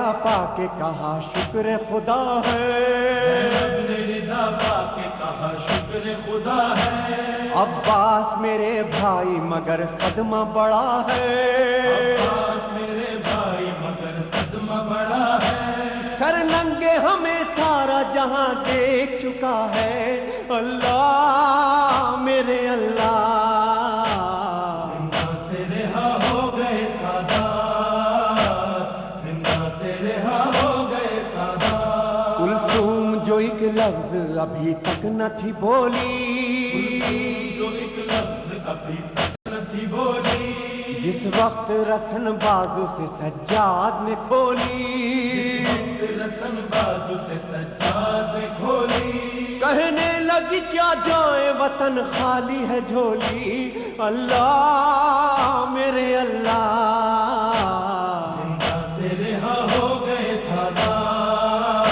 رضا پا کے کہا شکر خدا ہے، زینب نے رضا پا کے کہا شکر خدا ہے، عباس میرے بھائی مگر صدمہ بڑا ہے، عباس میرے بھائی مگر صدمہ بڑا ہے، سر ننگے ہمیں سارا جہاں دیکھ چکا ہے، اللہ میرے اللہ، زندہ سے رہا ہو گئے سادات، زندہ سے رہا ہو گئے سادات، کلثوم جو ایک لفظ ابھی تک نہ تھی بولی، جو ایک لفظ ابھی تک نہ تھی بولی، جس وقت رسن بازو سے سجاد نے کھولی، رسن بازو سے سجاد نے کھولی، کہنے لگی کیا جائے وطن خالی ہے جھولی، اللہ میرے اللہ، زندہ سے رہا ہو گئے سادات،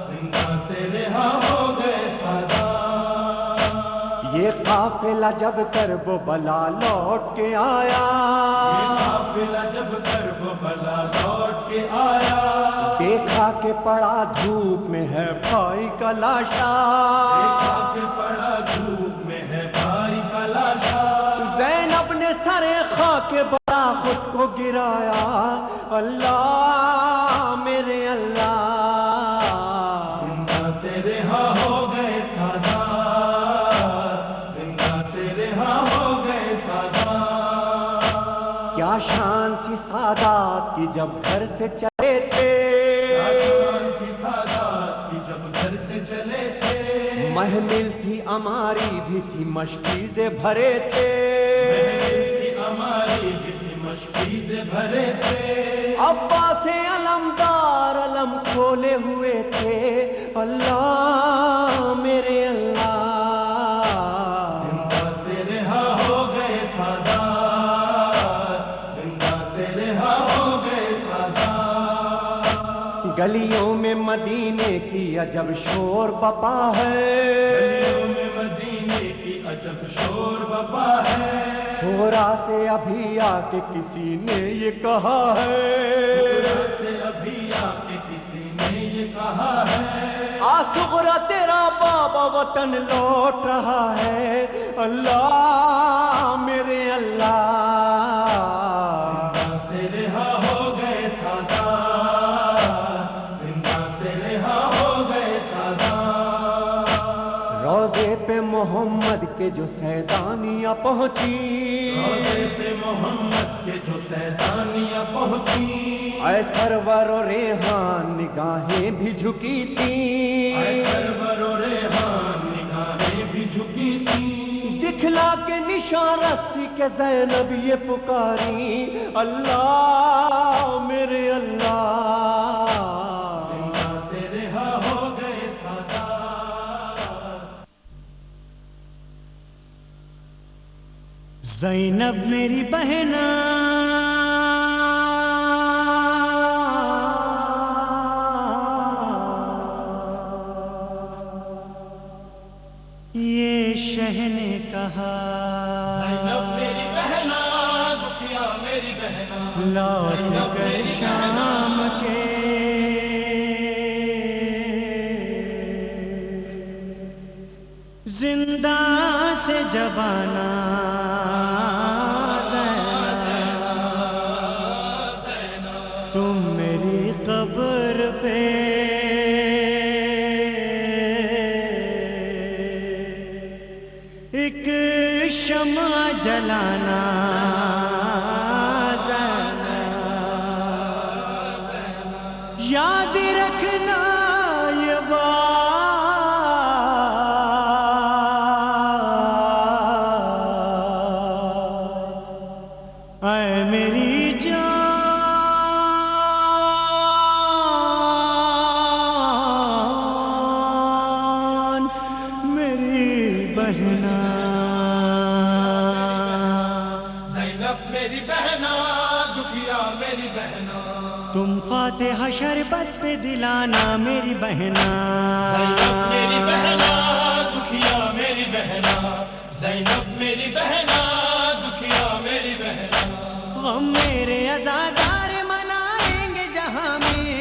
زندہ سے رہا ہو گئے سادات، یہ قافلہ جب کرب بلا لوٹ کے آیا، یہ قافلہ جب کرب بلا لوٹ کے آیا، دیکھا کہ پڑا دھوپ میں ہے بھائی کا لاشا، دیکھا کہ پڑا دھوپ میں ہے بھائی کا لاشا، زینب نے سر خاک بڑا خود کو گرایا، اللہ میرے اللہ، زندہ سے رہا ہو گئے سادات، زندہ سے رہا ہو گئے سادات، کیا شان تھی سادات کی جب گھر سے چلے تھے، آسمان کی سادات کی جب گھر سے چلے تھے، محمل تھی ہماری بھی تھی مشکیزیں بھرے تھے، محفل کی ہماری بھی تھی مشکیزیں بھرے تھے، عباس علمدار علم کھولے ہوئے تھے، اللہ میرے اللہ، زندہ سے رہا ہو گئے سادات، زندہ سے رہا ہو گئے سادات، گلیوں میں مدینے کی عجب شور بپا ہے، گلیوں میں مدینے کی عجب شور بپا ہے، سورا سے ابھی آ کے کسی نے یہ کہا ہے، سورا سے ابھی آ کے کسی نے یہ کہا ہے، آسغرا تیرا بابا وطن لوٹ رہا ہے، اللہ میرے اللہ، زندہ سے رہا ہو گئے سادات، زندہ سے رہا ہو گئے سادات، روزے پہ محمد کے جو سیدانیاں پہنچی، روزے پہ محمد کے جو سیدانیاں پہنچی، اے سرور و ریحان نگاہیں بھی جھکی تھیں، اے سرور و ریحان نگاہیں بھی جھکی تھی، دکھلا کے نشان رسی کے زینب یہ پکاری، اللہ میرے اللہ، زندہ سے رہا ہو گئے سادات، زینب میری بہنا یہ شہ نے کہا، زینب میری بہنا دکھیا میری بہنا، لوٹ کر شام کے زندہ سے جبانا، تم میری قبر پہ ایک شمع جلانا، یاد رکھنا یہ بات، اے میری جان میری بہنا، زینب میری بہنا دکھیا میری بہنا، تم فاتحہ شربت پہ دلانا میری بہنا، زینب میری بہنا دکھیا میری بہنا، زینب میری بہنا دکھیا میری بہنا، غم میرے عزادار منائیں گے جہاں میں،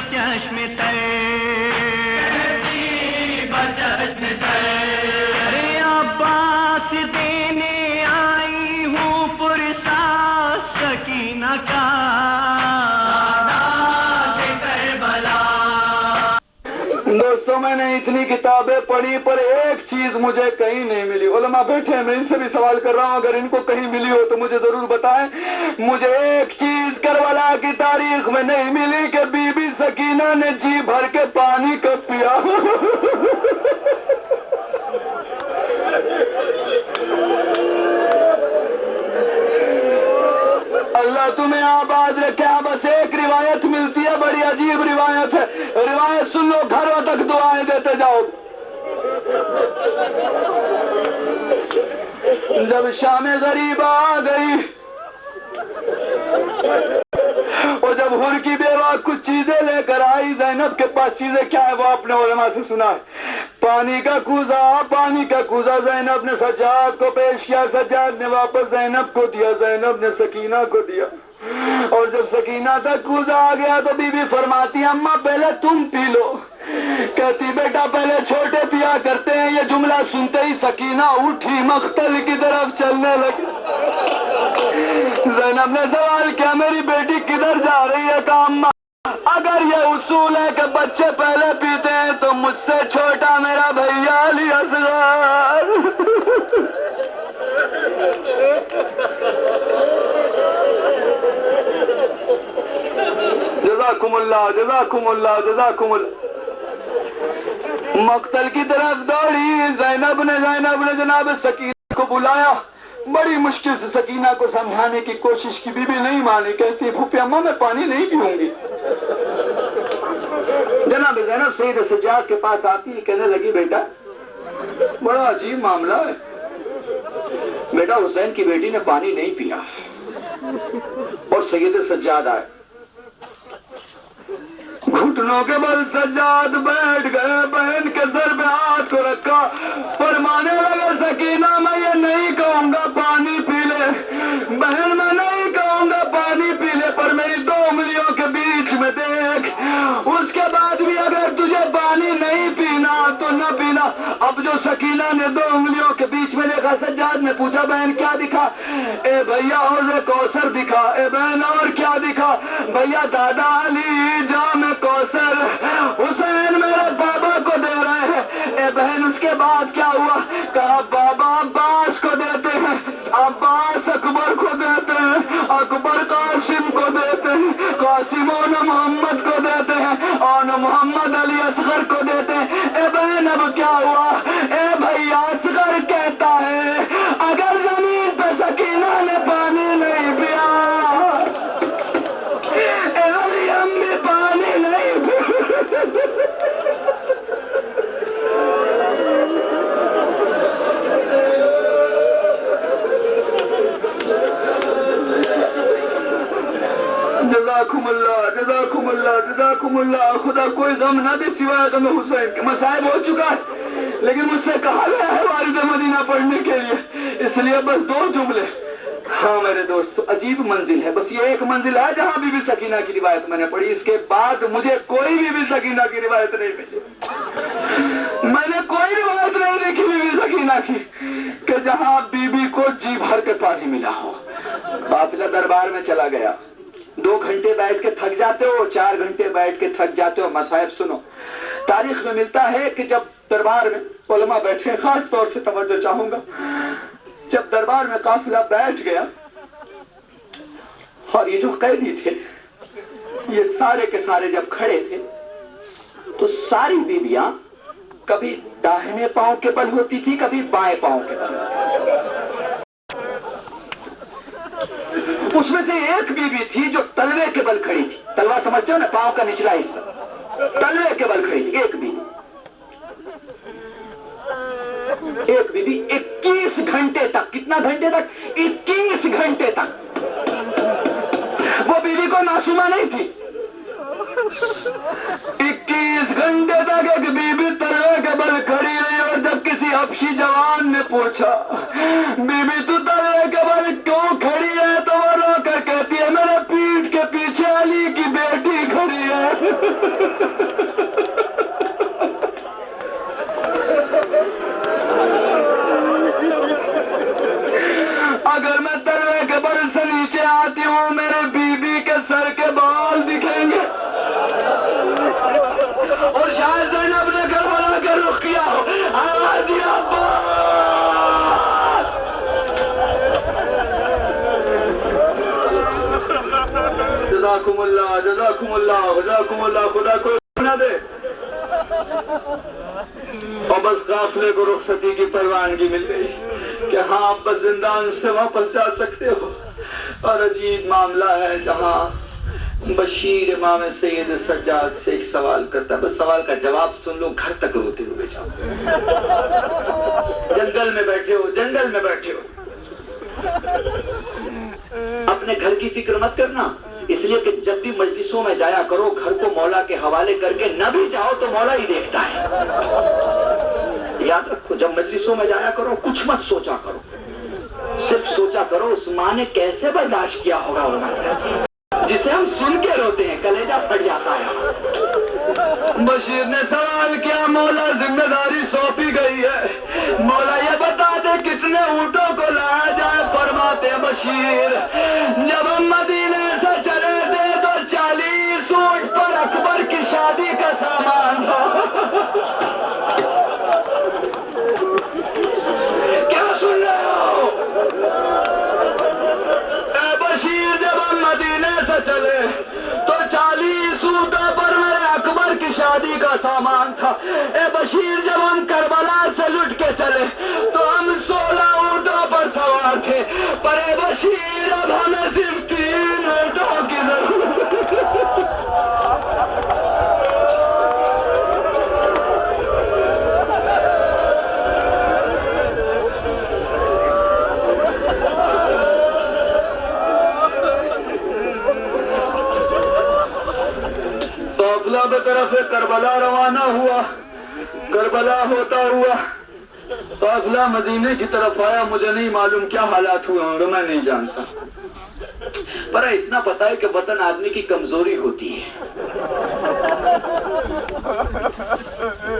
بچشم تر، کہتی بچشم تر، ارے عباس دینے آئی ہوں پرساز سکینہ کا دوستوں میں نے اتنی کتابیں پڑھی پر ایک چیز مجھے کہیں نہیں ملی. علماء بیٹھے ہیں، میں ان سے بھی سوال کر رہا ہوں، اگر ان کو کہیں ملی ہو تو مجھے ضرور بتائیں. مجھے ایک چیز کربلا کی تاریخ میں نہیں ملی کہ بی بی سکینہ نے جی بھر کے پانی کب پیا. اللہ تمہیں آباد رکھے. بس ایک روایت ملتی ہے، بڑی عجیب روایت ہے. روایت سن لو، گھروں تک دعائیں دیتے جاؤ. جب شام غریب آ گئی اور جب حر کی بیوہ کچھ چیزیں لے کر آئی زینب کے پاس، چیزیں کیا ہے وہ اپنے علماء سے سنا ہے. پانی کا کوزہ زینب نے سجاد کو پیش کیا، سجاد نے واپس زینب کو دیا، زینب نے سکینہ کو دیا. اور جب سکینہ تک کوزہ آ گیا تو بی بی فرماتی اماں پہلے تم پی لو. کہتی بیٹا پہلے چھوٹے پیا کرتے ہیں. یہ جملہ سنتے ہی سکینہ اٹھی، مقتل کی طرف چلنے لگی. زینب نے سوال کیا میری بیٹی کدھر جا رہی ہے؟ کہا اماں اگر یہ اصول ہے کہ بچے پہلے پیتے ہیں تو مجھ سے چھوٹا میرا بھیا علی اصغر. جزاکم اللہ جزاکم اللہ جزاکم اللہ. مقتل کی طرف دوڑی. زینب نے جناب سکینہ کو بلایا. بڑی مشکل سے سکینہ کو سمجھانے کی کوشش کی، بی بی نہیں مانی. کہتی پھوپھی اماں میں پانی نہیں پیوں گی. جناب زینب سید سجاد کے پاس آتی، کہنے لگی بیٹا بڑا عجیب معاملہ ہے. بیٹا حسین کی بیٹی نے پانی نہیں پیا. اور سید سجاد آئے، گھٹنوں کے بل سجاد بیٹھ گئے، بہن کے سر پہ ہاتھ کو رکھا، فرمانے لگے سکینہ میں یہ نہیں کہوں گا پانی پی لے، بہن میں نہیں کہوں گا پانی پی لے، پر میری 2 انگلیوں کے بیچ میں دیکھ، اس کے بعد بھی اگر تجھے پانی نہیں پینا تو نہ پینا. اب جو سکینہ نے 2 انگلیوں کے بیچ میں دیکھا، سجاد نے پوچھا بہن کیا دکھا؟ اے بھیا حوض کوثر دکھا. اے بہن اور کیا دکھا؟ بھیا دادا علی جام کوثر حسین میرے بابا کو دے رہے ہیں. اے بہن اس کے بعد کیا ہوا؟ کہا بابا عباس کو دیتے ہیں، عباس اکبر کو دیتے ہیں، اکبر قاسم کو دیتے ہیں، قاسم اون محمد کو دیتے ہیں، اون محمد علی اصغر کو دیتے ہیں. اے بہن اب کیا ہوا؟ اے بھیا اصغر کہتا ہے اگر زمین پہ سکینہ نے پانی نہیں پیا، اے علی ہم بھی پانی نہیں پیا. جزاکم اللہ جزاکم اللہ جزاکم اللہ. خدا کوئی غم نہ دے سوائے غم حسین کے. مصائب ہو چکا ہے لیکن مجھ سے کہا گیا ہے وارد مدینہ پڑھنے کے لیے، اس لیے بس 2 جملے. ہاں میرے دوست عجیب منزل ہے. بس یہ ایک منزل ہے جہاں بی بی سکینہ کی روایت میں نے پڑھی. اس کے بعد مجھے کوئی بی بی سکینہ کی روایت نہیں ملی. میں نے کوئی روایت نہیں دیکھی بی بی سکینہ کی کہ جہاں بی بی کو جی بھر کے پانی ملا ہو. قافلہ دربار میں چلا گیا. 2 گھنٹے بیٹھ کے تھک جاتے ہو، 4 گھنٹے بیٹھ کے تھک جاتے ہو. مصائب سنو. تاریخ میں ملتا ہے کہ جب دربار میں علماء بیٹھے، خاص طور سے توجہ چاہوں گا، جب دربار میں قافلہ بیٹھ گیا اور یہ جو قیدی تھے یہ سارے کے سارے جب کھڑے تھے تو ساری بیویاں کبھی داہنے پاؤں کے بل ہوتی تھی، کبھی بائیں پاؤں کے بل. اس میں سے ایک بیوی تھی جو تلوے کے بل کھڑی تھی. تلوا سمجھتے ہو نا، پاؤں کا نچلا حصہ. تلوے کے بل کھڑی تھی ایک بیوی. ایک بیوی 21 گھنٹے تک. کتنا گھنٹے تک؟ 21 گھنٹے تک. وہ بیوی کو معصومہ نہیں تھی. 21 گھنٹے تک ایک بیوی تلوے کے بل کھڑی رہی. اور جب کسی حبشی جوان نے پوچھا بیوی تو تلوے کے بل کیوں کھڑی ہے تو وہ رو کر کہتی ہے میرے پیٹھ کے پیچھے علی کی بیٹی کھڑی ہے. اگر میں تلوے کے بر سے نیچے آتی ہوں میرے بیوی کے سر کے بال دکھیں گے اور شاید زینب نے کربلا کے رخ کیا ہو آواز دیا جزاکم اللہ جزاکم اللہ جزاکم اللہ خدا کو نہ دے اور بس قافلے کو رخصتی کی پروانگی مل گئی کہ ہاں آپ بس زندان سے واپس جا سکتے ہو. اور عجیب معاملہ ہے جہاں بشیر امام سید سجاد سے ایک سوال کرتا ہے, بس سوال کا جواب سن لو, گھر تک روتے ہوئے جاؤ. جنگل میں بیٹھے ہو, جنگل میں بیٹھے ہو, اپنے گھر کی فکر مت کرنا, اس لیے کہ جب بھی مجلسوں میں جایا کرو گھر کو مولا کے حوالے کر کے نہ بھی جاؤ تو مولا ہی دیکھتا ہے. یاد رکھو, جب مجلسوں میں جایا کرو کچھ مت سوچا کرو, صرف سوچا کرو اس ماں نے کیسے برداشت کیا ہوگا وہ منظر جسے ہم سن کے روتے ہیں, کلیجہ پھٹ جاتا ہے. بشیر نے سوال کیا, مولا ذمہ داری سونپی گئی ہے, مولا یہ بتا دے کتنے اونٹوں کو لایا جائے. فرماتے بشیر جب ہم مدینے سے چلے تھے تو 40 اونٹ پر اکبر کی شادی کا سامان تھا. کیا سن رہے ہو اے بشیر, جب ہم مدینے سے چلے تو 40 اونٹوں پر میرے اکبر کی شادی کا سامان تھا. اے بشیر جب ہم کربلا سے لٹ کے چلے تو ہم 16 اونٹوں پر سوار تھے, پر اے بشیر اب ہمیں صرف 3 اونٹوں کی ضرورت ہے. قافلہ بطرف کربلا روانہ ہوا. کربلا ہوتا ہوا قافلہ مدینے کی طرف آیا. مجھے نہیں معلوم کیا حالات ہوئے ہوں گے, میں نہیں جانتا, پر اتنا پتا ہے کہ وطن آدمی کی کمزوری ہوتی ہے.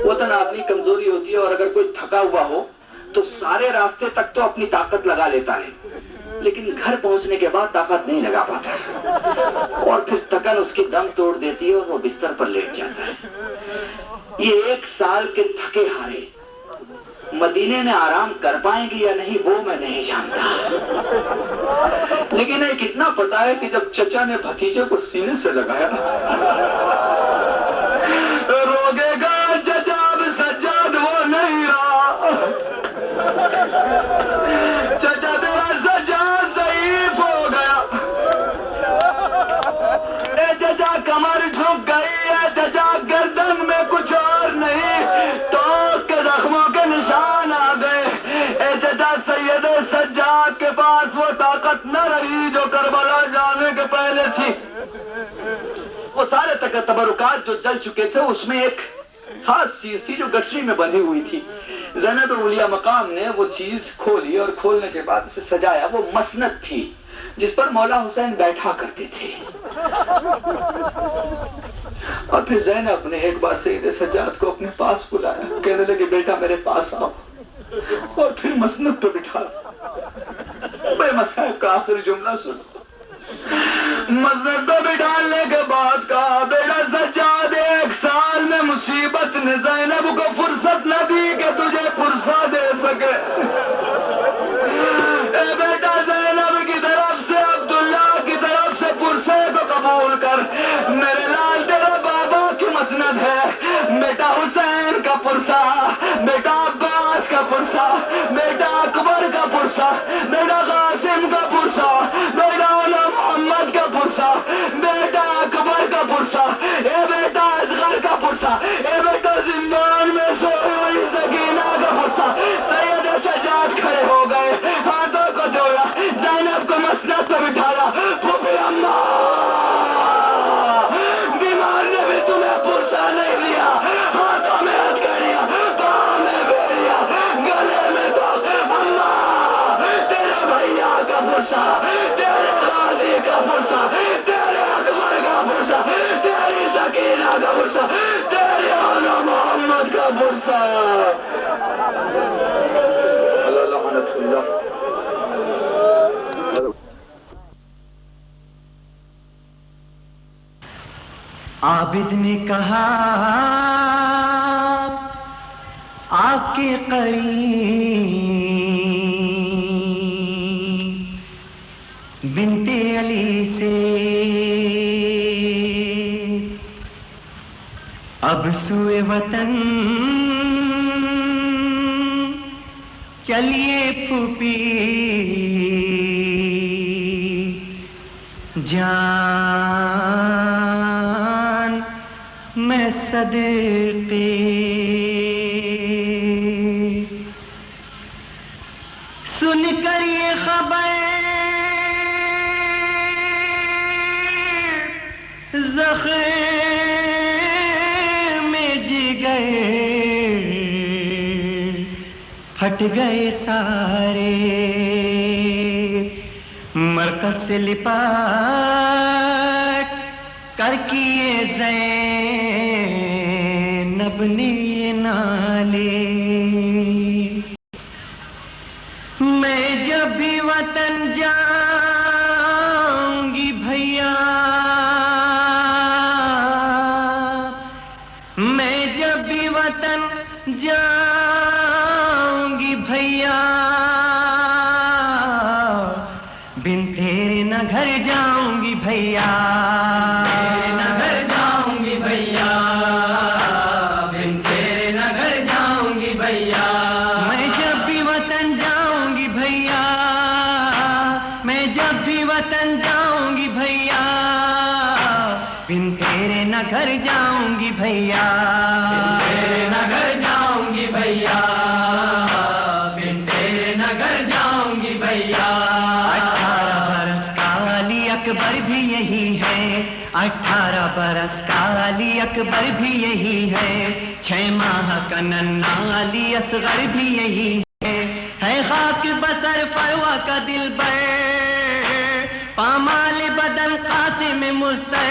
وطن آدمی کمزوری ہوتی ہے, اور اگر کوئی تھکا ہوا ہو تو سارے راستے تک تو اپنی طاقت لگا لیتا ہے, لیکن گھر پہنچنے کے بعد طاقت نہیں لگا پاتا, اور پھر تھکن اس کی دم توڑ دیتی ہے اور وہ بستر پر لیٹ جاتا ہے. یہ 1 سال کے تھکے ہارے مدینے میں آرام کر پائیں گے یا نہیں وہ میں نہیں جانتا, لیکن ایک اتنا پتا ہے کہ جب چچا نے بھتیجے کو سینے سے لگایا, روگے گا چچا اب سجاد وہ نہیں رہا, چچا تیرا سجاد ضعیف ہو گیا. اے چچا کمر جھک گئی ہے, چچا گردن میں کچھ اور نہیں تو کے زخموں کے نشان آ گئے. اے چچا سید سجاد کے پاس وہ طاقت نہ رہی جو کربلا جانے کے پہلے تھی. وہ سارے تبرکات جو جل چکے تھے اس میں ایک خاص چیز تھی جو گٹری میں بندھی ہوئی تھی. زینب اولیاء مقام نے وہ چیز کھولی اور کھولنے کے بعد اسے سجایا. وہ مسند تھی جس پر مولا حسین بیٹھا کرتے تھے. اور پھر زینب نے ایک بار سید سجاد کو اپنے پاس بلایا, کہنے لگے بیٹا میرے پاس آؤ, اور پھر مسند پہ بٹھا. بے مسائب کا آخری جملہ سنو. مسند پہ بٹھانے کے بعد کہا بیٹا سجاد 1 سال میں مصیبت نے زینب کو فرصت نہ دی کہ تجھے پرسا دے سکے. اے بیٹا زینب کی طرف سے عبداللہ کی طرف سے پرسے کو قبول کر. میرے لال تیرا بابا کی مسند ہے, بیٹا حسین کا پرسا, بیٹا عباس کا پرسا, بیٹا اکبر کا پرسا, بیٹا قاسم کا پرسا, بیٹا محمد کا پرسا, بیٹا اکبر کا پرسا, اے بیٹا اصغر کا پرسا, اے بیٹا زندان میں سوئی ہوئی سکینہ کا پرسا. سید سجاد کھڑے ہو گئے, ہاتھوں کو جوڑا, زینب کو مسند پہ بٹھایا. پھوپھی اماں بیمار نے بھی تمہیں پرسا نہیں دیا, ہاتھوں میں ہتھکڑیاں, پاؤں میں بیڑیاں, گلے میں تو اماں تیرا بھائی اللہ کا برسہ، تیرے آقا محمد کا برسہ. عابد نے کہا آپ کے قریب بنت علی سے اب سوئے وطن چلیے پھوپھی جان میں صدقے سن کر یہ خبر زخم جگر پھٹ گئے سارے مرکز سے لپاٹ کر کیے زینب نے یہ نالے میں جب بھی وطن جاؤں گی بھیا میں جب بھی وطن جاؤں گی بھیا بن تیرے نہ گھر جاؤں گی بھیا نہ گھر جاؤں گی بھیا بن تیرے نہ گھر جاؤں گی بھیا میں جب بھی وطن جاؤں گی بھیا میں جب بھی وطن جاؤں گی بھیا بن تیرے نہ گھر جاؤں گی بھیا تیرے نہ گھر جاؤں گی بھیا بن تیرے نہ گھر جاؤں گی بھیا اکبر بھی یہی ہے 18 برس کا علی اکبر بھی یہی ہے 6 ماہ کا ننھا علی اصغر بھی یہی ہے خاک بسر فروا کا دل بر پامال بدن قاسم مستر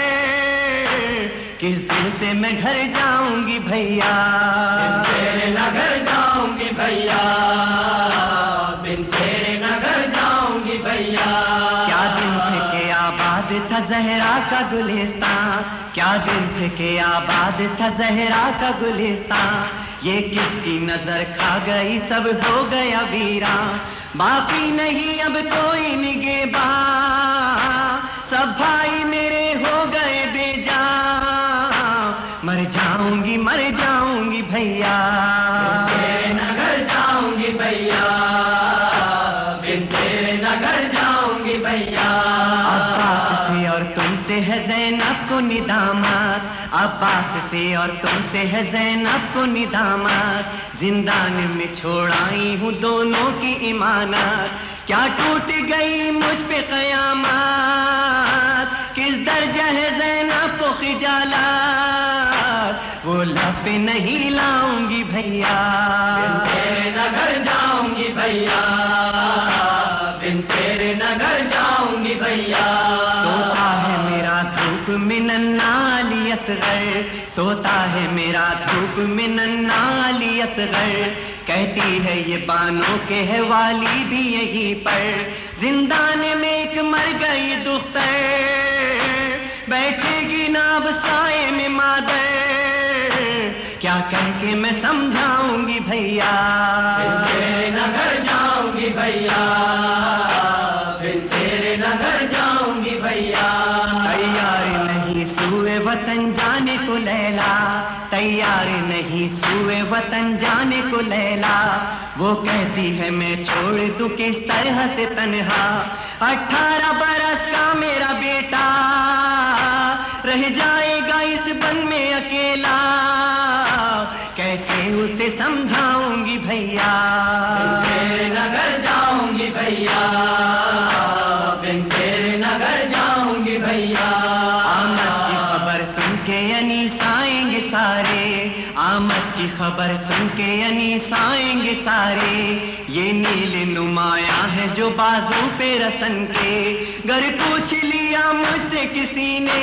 کس دل سے میں گھر جاؤں گی بھیا تیرے نہ گھر جاؤں گی بھیا بن تیرے نہ گھر جاؤں گی بھیا کیا دن تھے کہ آباد تھا زہرا کا گلستان کیا دن تھے کہ آباد تھا زہرا کا گلستان یہ کس کی نظر کھا گئی سب ہو گیا ویران باقی نہیں اب کوئی نگہباں سب بھائی میرے ہو گئے بے جان مر جاؤں گی بھیا تیرے نہ گھر جاؤں گی بھیا بن تیرے نہ گھر جاؤں گی بھیا عباس سے اور تم سے ہے زینب کو ندامات عباس سے اور تم سے ہے زینب کو ندامات زندان میں چھوڑ آئی ہوں دونوں کی امانات کیا ٹوٹ گئی مجھ پہ قیامات کس درجہ ہے زینب کو خجالات وہ لب پہ نہیں لاؤں گی بھیا بن تیرے نہ گھر جاؤں گی بھیا بن تیرے نہ گھر جاؤں گی بھیا سوتا ہے میرا دھوپ میں ننھا علی اصغر سوتا ہے میرا دھوپ میں ننھا علی اصغر کہتی ہے یہ بانوں کے ہے والی بھی یہیں پر زندان میں ایک مر گئی دختر بیٹھے گی ناب سائے میں مادر کیا کہہ کے میں سمجھاؤں گی بھیا بن تیرے نہ گھر جاؤں گی بھیا بن تیرے نہ گھر جاؤں گی بھیا تیار نہیں سوئے وطن جانے کو لیلا تیار نہیں سوئے وطن جانے کو لیلا وہ کہتی ہے میں چھوڑ دوں کس طرح سے تنہا 18 برس کا میرا بیٹا رہ جائے گا اس بن میں اکیلا کیسے اسے سمجھاؤں گی بھیا بن تیرے نہ گھر جاؤں گی بھیا بن تیرے نہ گھر جاؤں گی بھیا آمد کی خبر سن کے انیس آئیں گے سارے آمد کی خبر سن کے انیس آئیں گے سارے یہ نیل نمایاں ہے جو بازو پہ رسن کے گر پوچھ لیا مجھ سے کسی نے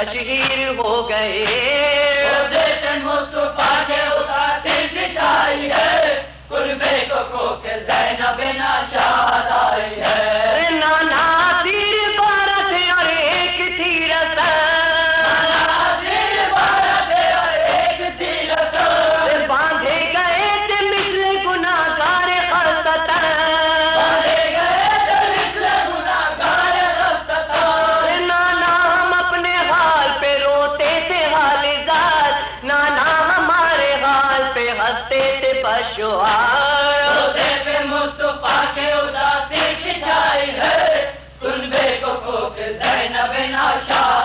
تشہیر ہو گئے مصطفیٰ کے اداسی سچائی ہے قربے کو کھو کے زینب ناشاد آئی ہے نانا تیر بارہ تھے اور ایک تھی رسن باندھے گئے تھے مثل گناہگار خستہ نانا ہم اپنے حال پہ روتے تھے حال ذات نانا ہمارے حال پہ ہنستے تھے بشوار مصطفیٰ کے اداسی سچائی ہے قربے کو کھو کے زینب ناشاد